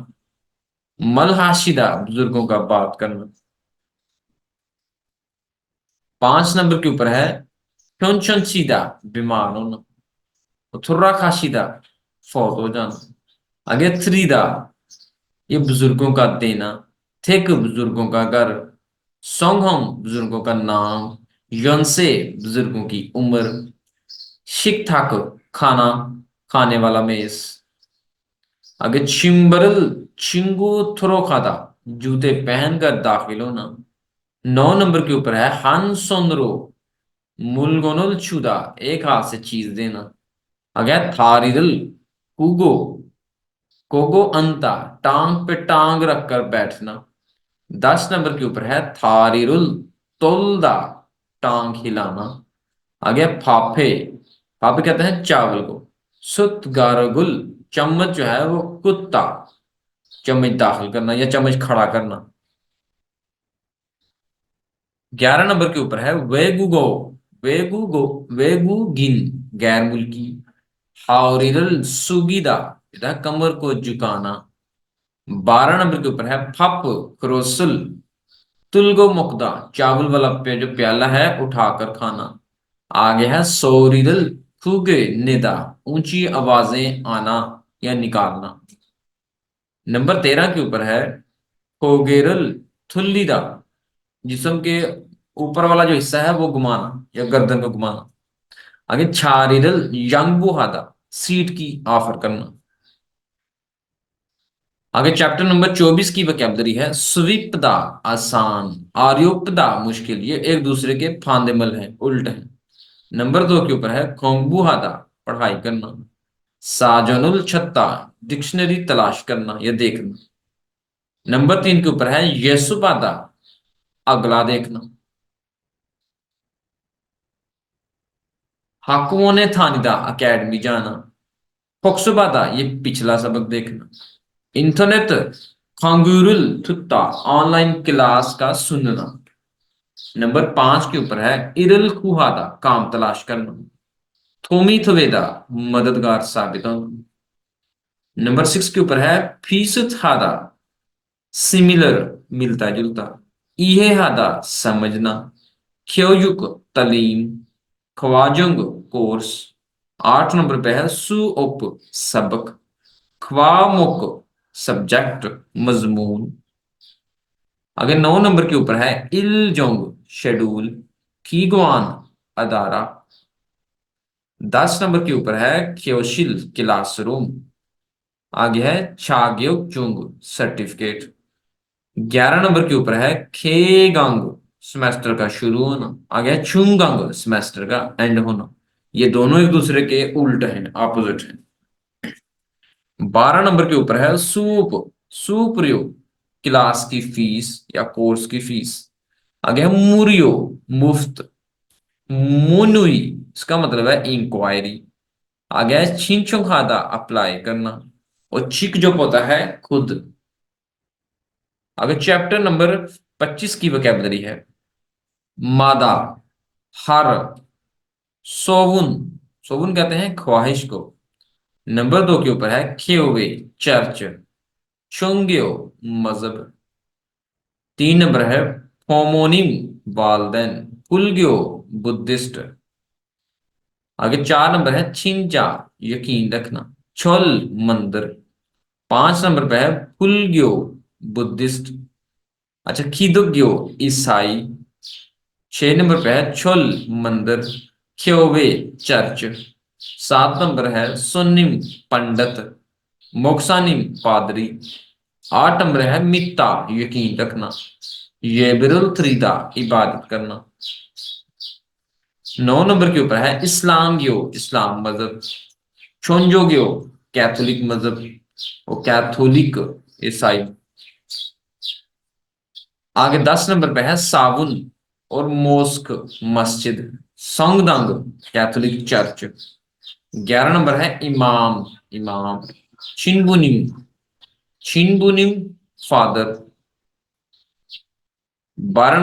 [SPEAKER 2] मलहाशिदा, बुजुर्गों का बात करना। 5 नंबर के ऊपर है फ्योंचनशीदा, बीमार होना। थुर्रा खाशिदा, फौत हो जाना। आगे थ्रीदा, ये बुजुर्गों का देना। थिक, बुजुर्गों का घर। सोंगहोंग, बुजुर्गों का नाम। यंसे, बुजुर्गों की उम्र। शिक ठाक, खाना, खाने वाला मेज। आगे चिम्बरल, चिंगू थ्रो खाता, जूते पहनकर दाखिल होना। 9 नंबर के ऊपर है हान सोनरो, मुलगोनल छुदा, एक हाथ से चीज देना। आगे थारिदल, कुगो, कोगो अंता, टांग पे टांग रखकर बैठना। 10 नंबर के ऊपर है थारिरुल तोलदा, टांग हिलाना। आगे फाफे, फाफे कहते हैं चावल को। सुत गारगुल, चम्मच जो है वो कुत्ता, चम्मच दाखिल करना या चम्मच खड़ा करना। 11 नंबर के ऊपर है वेगुगो, वेगुगो, वेगुगिन, गैर मुल्की। हाउरिरल सुगीदा, इधर कमर को झुकाना। 12 नंबर के ऊपर है फप, क्रोसल। तुलगो मुकदा, चावल वाला जो प्याला है उठाकर खाना। आगे है सोरिदल खुगे निदा, ऊंची आवाजें आना या निकालना। नंबर 13 के ऊपर है कोगेरल थुल्लीदा, जिस्म के ऊपर वाला जो हिस्सा है वो घुमाना या गर्दन को घुमाना। आगे छारिदल यंगबुहादा, सीट की ऑफर करना। आगे चैप्टर नंबर 24 की वोकैबुलरी है। स्विपदा आसान, आर्योपदा मुश्किल। ये एक दूसरे के फांदेमल हैं, उल्ट हैं। नंबर 2 के ऊपर है खोंगबुहादा, पढ़ाई करना। साजनुल छत्ता, डिक्शनरी तलाश करना या देखना। नंबर 3 के ऊपर है यसुबादा, अगला देखना। हाकुओं ने थानिदा, अकेडमी जाना। फोक्सुबादा, ये पिछला सबक देखना। इंटरनेट खांगुरुल थुत्ता, ऑनलाइन क्लास का सुनना। नंबर 5 के ऊपर है इरल कुहादा, काम तलाश करना। थोमी थवेदा, मददगार साबित होना। नंबर 6 के ऊपर है फीसत हादा, सिमिलर, मिलता जुलता। इहे हादा, समझना। ख्योयुक, तालीम। ख्वाजुंग, कोर्स। 8 नंबर पे है सुओप, सबक। ख्वामुक, सब्जेक्ट, मजमून। आगे 9 नंबर के ऊपर है इलजोंग, शेड्यूल। खीगवान, अदारा। 10 नंबर के ऊपर है क्योशिल, क्लासरूम। आगे है छाग्योक चुंग, सर्टिफिकेट। 11 नंबर के ऊपर है खेगांग, सेमेस्टर का शुरू होना। आगे है छुंगांग, सेमेस्टर का एंड होना। ये दोनों एक दूसरे के उल्ट हैं, ऑपोजिट हैं। 12 नंबर के ऊपर है सूप, सुप्रियो, क्लास की फीस या कोर्स की फीस। आगे है मुरियो, मुफ्त। मुनुई, इसका मतलब है इंक्वायरी। आगे है छिंचोंखादा, अप्लाई करना। और चिक जो होता है खुद। आगे चैप्टर नंबर 25 की वोकैबुलरी है। मादा, हर। सोवुन, सोवुन कहते हैं ख्वाहिश को। नंबर 2 के ऊपर है खेवे, चर्च। चोंग्यो, मजहब। 3 नंबर है फोमोनिम, वालदेन। पुलग्यो, बुद्धिस्ट। आगे 4 नंबर है छिंजा, यकीन रखना। छोल, मंदिर। 5 नंबर पे है पुलग्यो, बुद्धिस्ट। अच्छा, खिदुग्यो, ईसाई। 6 नंबर पे है छोल, मंदिर। ख्योवे, चर्च। 7 नंबर है सुन्निम, पंडित। मोक्सानिम, पादरी। 8 नंबर है मित्ता, यकीन रखना। ये बिरुल थरीदा, इबादत करना। 9 नंबर के ऊपर है इस्लामियो, इस्लाम मजहब। छोंजोगियो, कैथोलिक मजहब। वो कैथोलिक, ईसाई। आगे 10 नंबर पे है साबुन और मोस्क, मस्जिद। सोंगदांग, कैथोलिक चर्च। 11 नंबर है इमाम, इमाम। छिनबुनिम, छिनबुनिम, फादर। 12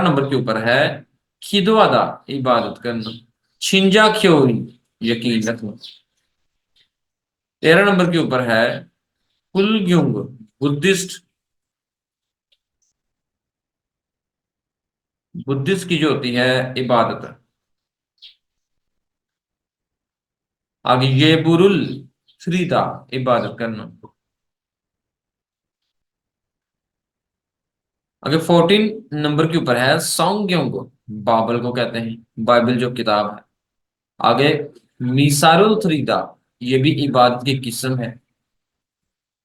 [SPEAKER 2] नंबर के ऊपर है खिदवादा, इबादत करना। छिंजा ख्योरी, यकीन रखना। 13 नंबर के ऊपर है पुलग्युंग, बुद्धिस्ट। बुद्धिस्ट की जो होती है इबादत। आगे ये बुरुल फ्रीदा, इबादत करना। आगे 14 नंबर के ऊपर है सॉन्ग, बाइबल को कहते हैं, बाइबल जो किताब है। आगे मिसारुल थरीदा, ये भी इबादत की किस्म है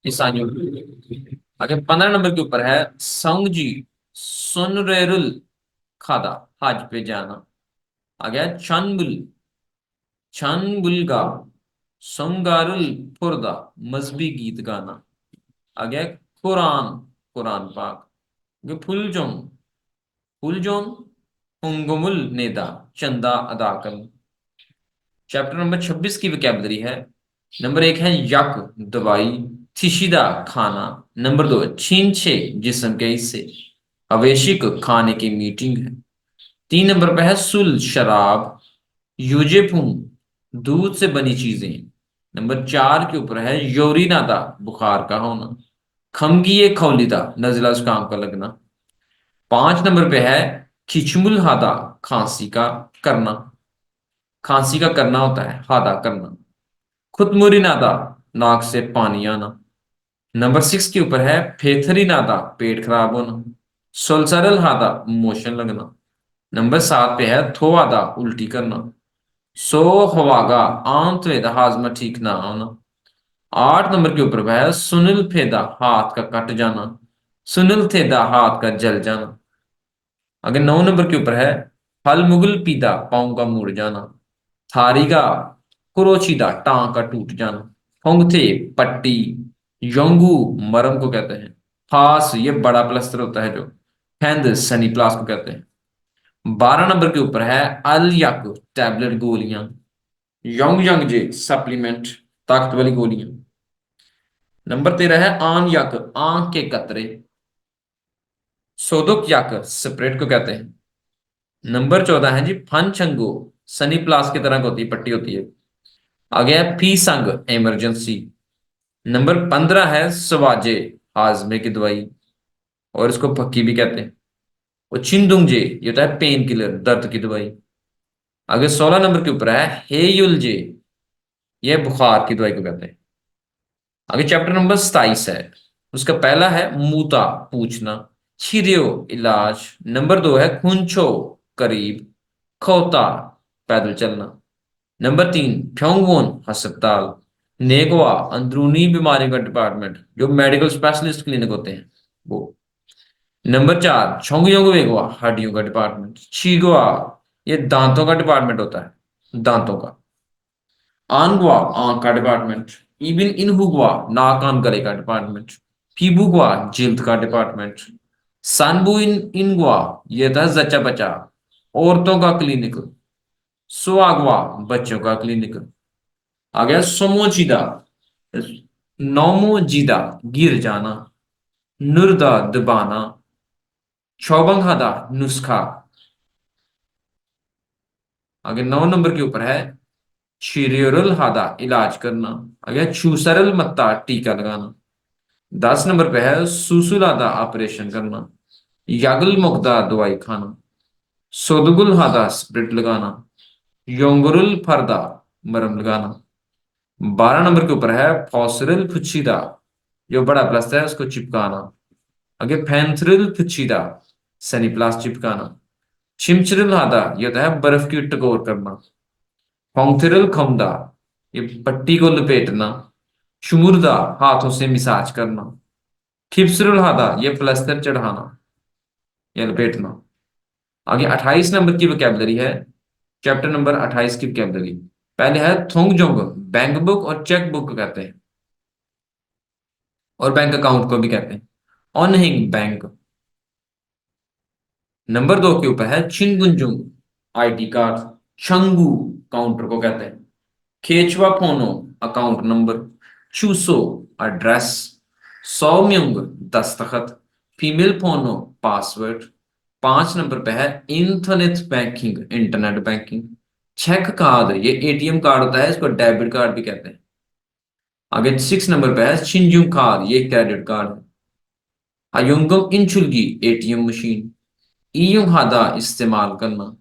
[SPEAKER 2] ईसाइयों की। आगे 15 नंबर के ऊपर है संगजी, सुनरेरुल खादा, हज पे जाना। आ गया चनबुल, छनबुलगा, संगारुल फुरदा, मजहबी गीत गाना। आ गया कुरान, कुरान पाक। आगे फुलजों, फुलजों, हुंगमुल नेदा, चंदा अदा करना। चैप्टर नंबर 26 की वोकैबुलरी है। नंबर 1 है यक, दवाई। थिशिदा, खाना। नंबर 2 छींछे, जिस्म के हिस्से। अवेशिक, खाने की मीटिंग है। 3 नंबर पे है सुल, शराब। यूजेफुम, दूध से बनी चीजें। नंबर 4 के ऊपर है योरीनादा, बुखार का होना। खमगिए खौलिदा, नजला जुकाम का लगना। 5 नंबर पे है खिचमुल हादा, खांसी का करना। खांसी का करना होता है हादा, करना। खुदमुरी नादा, नाक से पानी आना। नंबर 6 के ऊपर है फेथरी नादा, पेट खराब होना। सुलसरल हादा, मोशन लगना। नंबर 7 पे है थोवादा, उल्टी करना। सो हवागा, आंत में हाजमा ठीक ना होना। 8 नंबर के ऊपर है सुनील फेदा हाथ का कट जाना, सुनील थेदा हाथ का जल जाना। आगे 9 नंबर के ऊपर है हल मुगल पीदा पाँव का मुड़ जाना, थारीगा कुरोचीदा टांग का टूट जाना, होंगथे पट्टी, योंगू मरम को कहते हैं, फास ये बड़ा प्लस्तर होता है जो, हैंद सनी प्लास को कहते हैं। 12 नंबर के ऊपर है अल यक टैबलेट गोलियां, योंग यंग जे सप्लीमेंट ताकत वाली गोलियां। नंबर 13 है आन यक आंख के कतरे, सोदुक यक स्प्रेड को कहते हैं। नंबर 14 है जी फन चंगो, सनी प्लास की तरह होती है, पट्टी होती है। आगे है फी संग इमरजेंसी। नंबर 15 है सवाजे हाजमे की दवाई, और इसको फक्की भी कहते हैं। और चिंदुंगजे ये होता है पेन किलर दर्द की दवाई। आगे 16 नंबर के ऊपर है हेयुलजे, ये बुखार की दवाई को कहते हैं। आगे चैप्टर नंबर 27 है, उसका पहला है मूता पूछना, छिरियो इलाज। नंबर 2 है खूंचो करीब, खोता पैदल चलना। नंबर 3 फ्योंगवोन अस्पताल, नेगवा अंदरूनी बीमारियों का डिपार्टमेंट जो मेडिकल स्पेशलिस्ट क्लिनिक होते हैं वो। नंबर 4 छोंगयोंग वेगवा हड्डियों का डिपार्टमेंट, चीगवा ये दांतों का डिपार्टमेंट होता है, दांतों का। आंगवा आंख का डिपार्टमेंट, इबिन इनहुगवा नाक कान गले का डिपार्टमेंट, फीबुगवा जिल्द का डिपार्टमेंट, सानबु इन इनगवा ये था जच्चा बच्चा औरतों का क्लिनिक, सुआगवा बच्चों का क्लिनिक। आ गया सोमोजिदा, नौमोजिदा गिर जाना, नुरदा दबाना, शौबंगहादा नुस्खा। आगे 9 नंबर के ऊपर है शिरियरुल हादा इलाज करना। आगे छूसरल मत्ता टीका लगाना। 10 नंबर पे है सुसुलादा ऑपरेशन करना, यागल मुक्ता दवाई खाना, सोदगुल हादा स्प्रिट लगाना, योंगरुल फरदा मरम लगाना। 12 नंबर के ऊपर है फॉसरिल फुच्छीदा, जो बड़ा प्लस है उसको चिपकाना। आगे फैंथरिल फुच्छीदा सनीप्लास चिपकाना। छिमचरिल हादा ये होता है बर्फ की टकोर करना। होंगथिरल खमदा ये पट्टी को लपेटना। शुमुरदा हाथों से मिसाज करना। खिप्सरुल हादा ये प्लस्तर चढ़ाना या लपेटना। आगे 28 नंबर की वोकैबुलरी है, चैप्टर नंबर 28 की वोकैबुलरी। पहले है थोंगजोंग, बैंक बुक और चेक बुक कहते हैं, और बैंक अकाउंट को भी कहते हैं। ऑनहिंग बैंक। नंबर 2 के ऊपर है छिनगुंजुंग, आईडी कार्ड। शंगू काउंटर को कहते हैं। खेचवा फोनो अकाउंट नंबर। चूसो एड्रेस। सौम्युंग दस्तखत। फीमेल फोनो पासवर्ड। 5 नंबर पे है internet banking, internet banking. Cheque card ये एटीएम कार्ड होता है, इसको डेबिट कार्ड भी कहते हैं। आगे 6 नंबर पे है शिंजुंग कार्ड, ये क्रेडिट कार्ड है। अयुंगम इंचुलगी एटीएम मशीन। ईयुंग हादा इस्तेमाल करना।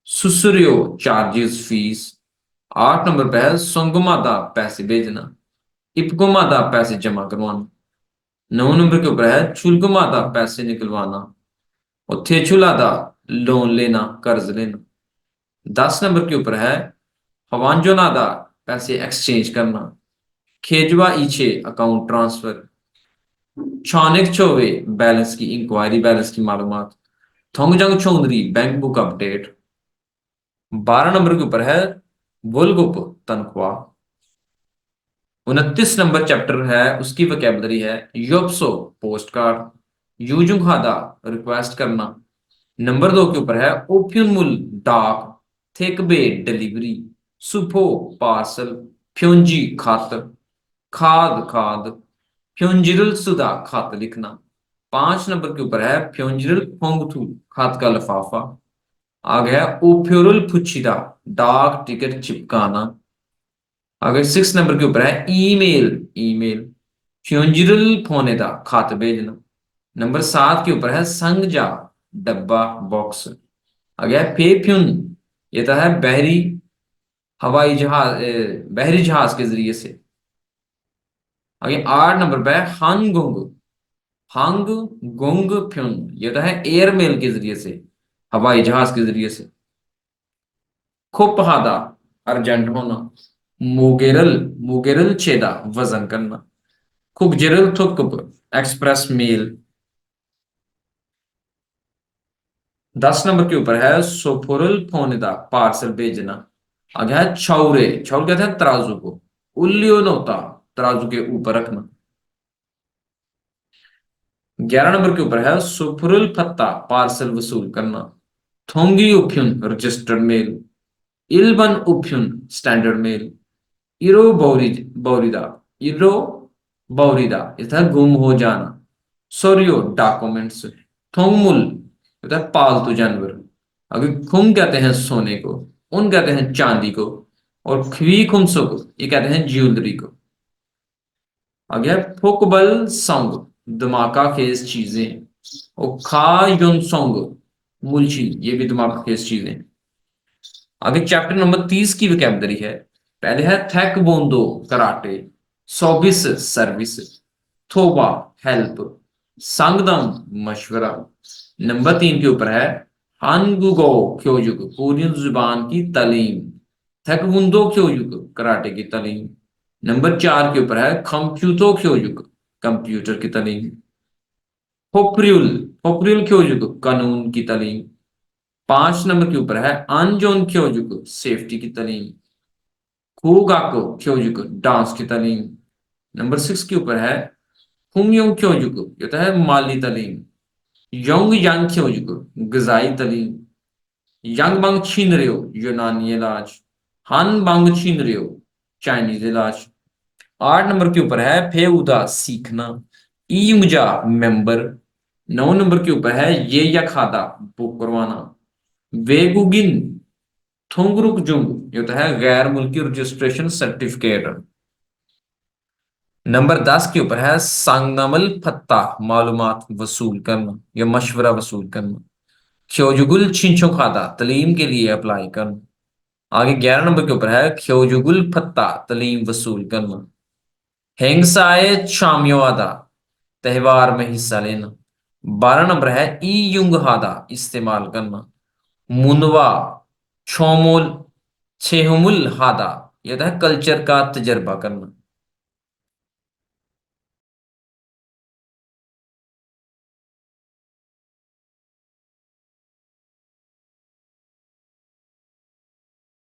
[SPEAKER 2] सुसुरियो चार्जेस फीस। 8 नंबर पे है सोंगमादा पैसे भेजना, इपगोमादा पैसे जमा करवाना। 9 नंबर के ऊपर है चुलगुमादा पैसे निकलवाना, और थेचुलादा लोन लेना, कर्ज लेना। 10 नंबर के ऊपर है हवांजोनादा पैसे एक्सचेंज करना, खेजवा इचे अकाउंट ट्रांसफर। छानिक चोवे बैलेंस की इंक्वायरी, बैलेंस की मालूमात। थोंगजंग चौधरी बैंक बुक अपडेट। 12 नंबर के ऊपर है वुलगुप तनख्वाह। 29 नंबर चैप्टर है, उसकी वोकैबुलरी है योप्सो पोस्ट कार्ड, यूजुंग हादा रिक्वेस्ट करना। नंबर 2 के ऊपर है ओप्युनमुल डाक, थेकबे डिलीवरी, सुपो पार्सल, फ्योंजी खत, खाद खाद, फ्योंजिरल सुदा खत लिखना। 5 नंबर के ऊपर है फ्योंजिरल फोंगथू खत का लिफाफा। आ गया ओफ्योरल फुच्छीदा डाक टिकट चिपकाना। अगर 6 नंबर के ऊपर है ईमेल, ईमेल फ्यूंजिरल फोनेदा खत भेजना। नंबर 7 के ऊपर है संगजा डब्बा बॉक्स। आ गया फेफ्यून, ये तो है बहरी हवाई जहाज, बहरी जहाज के जरिए से। आगे 8 नंबर पे है हांगोंग, हांग गोंग फ्यून, ये तो है एयरमेल के जरिए से, हवाई जहाज के जरिए से। खुपहादा अर्जेंट होना। मुगेरल मुगेरल छेदा वजन करना। खुगजरल थुकब एक्सप्रेस मेल। 10 नंबर के ऊपर है सोफोरल फोनिदा पार्सल भेजना। आगे है छौरे, छौर कहते हैं तराजू को। उल्लियो नोता तराजू के ऊपर रखना। 11 नंबर के ऊपर है सुफरुल फत्ता पार्सल वसूल करना। थोंगी उफ्युन रजिस्टर्ड मेल। इल्बन उफ्युन स्टैंडर्ड मेल। इरो बौरिदा इरो बौरिदा इसका गुम हो जाना। Sorio documents. थोंगमुल होता है पालतू जानवर। अगर खुम कहते हैं सोने को, उन कहते हैं चांदी को, और ख्वी खुमसो को ये कहते हैं ज्वेलरी को। आ गया फुकबल सॉन्ग धमाका खेज चीजें। और खा युन सॉन्ग मुलची ये भी धमाका खेज चीजें। आगे चैप्टर नंबर 30 की वोकैबुलरी है। पहले है थैक बोंदो कराटे। सोबिस सर्विस। थोबा हेल्प। सांगदम मशवरा। नंबर 3 के ऊपर है हानगुगो क्योजुक कोरियन जुबान की तालीम। थैकबुंदो क्योजुक कराटे की तालीम। नंबर 4 के ऊपर है कंप्यूटो क्योजुक कंप्यूटर की तालीम। होप्रियुल होप्रियुल क्योजुक कानून की तालीम। 5 नंबर के ऊपर है अनजोन क्योजुक सेफ्टी की तालीम। कुगाको क्योजुक डांस की तालीम। नंबर 6 के ऊपर है हुमयोंग क्योजुक ये होता है माली तालीम। योंग यांग क्योजुक गजाई तालीम। यांग बांग छिनरियो यूनानी इलाज। हान बांग छिनरियो चाइनीज इलाज। 8 नंबर के ऊपर है फेउदा सीखना। ईयुंगजा मेंबर। 9 नंबर के ऊपर है ये या खादा बुक करवाना। वेगुगिन थोंगरुक जुंग ये होता है गैर मुल्की रजिस्ट्रेशन सर्टिफिकेट। नंबर 10 के ऊपर है सांगनामल फत्ता मालूमात वसूल करना या मशवरा वसूल करना। ख्योजुगुल छिंछो खाता तालीम के लिए अप्लाई करना। आगे 11 नंबर के ऊपर है ख्योजुगुल फत्ता तालीम वसूल करना। हेंगसाए शामियोदा त्योहार में हिस्सा लेना। 12 नंबर है ई युंग हादा इस्तेमाल करना। मुनवा छोमुल छेहुमुल हादा यह था कल्चर का तजर्बा करना।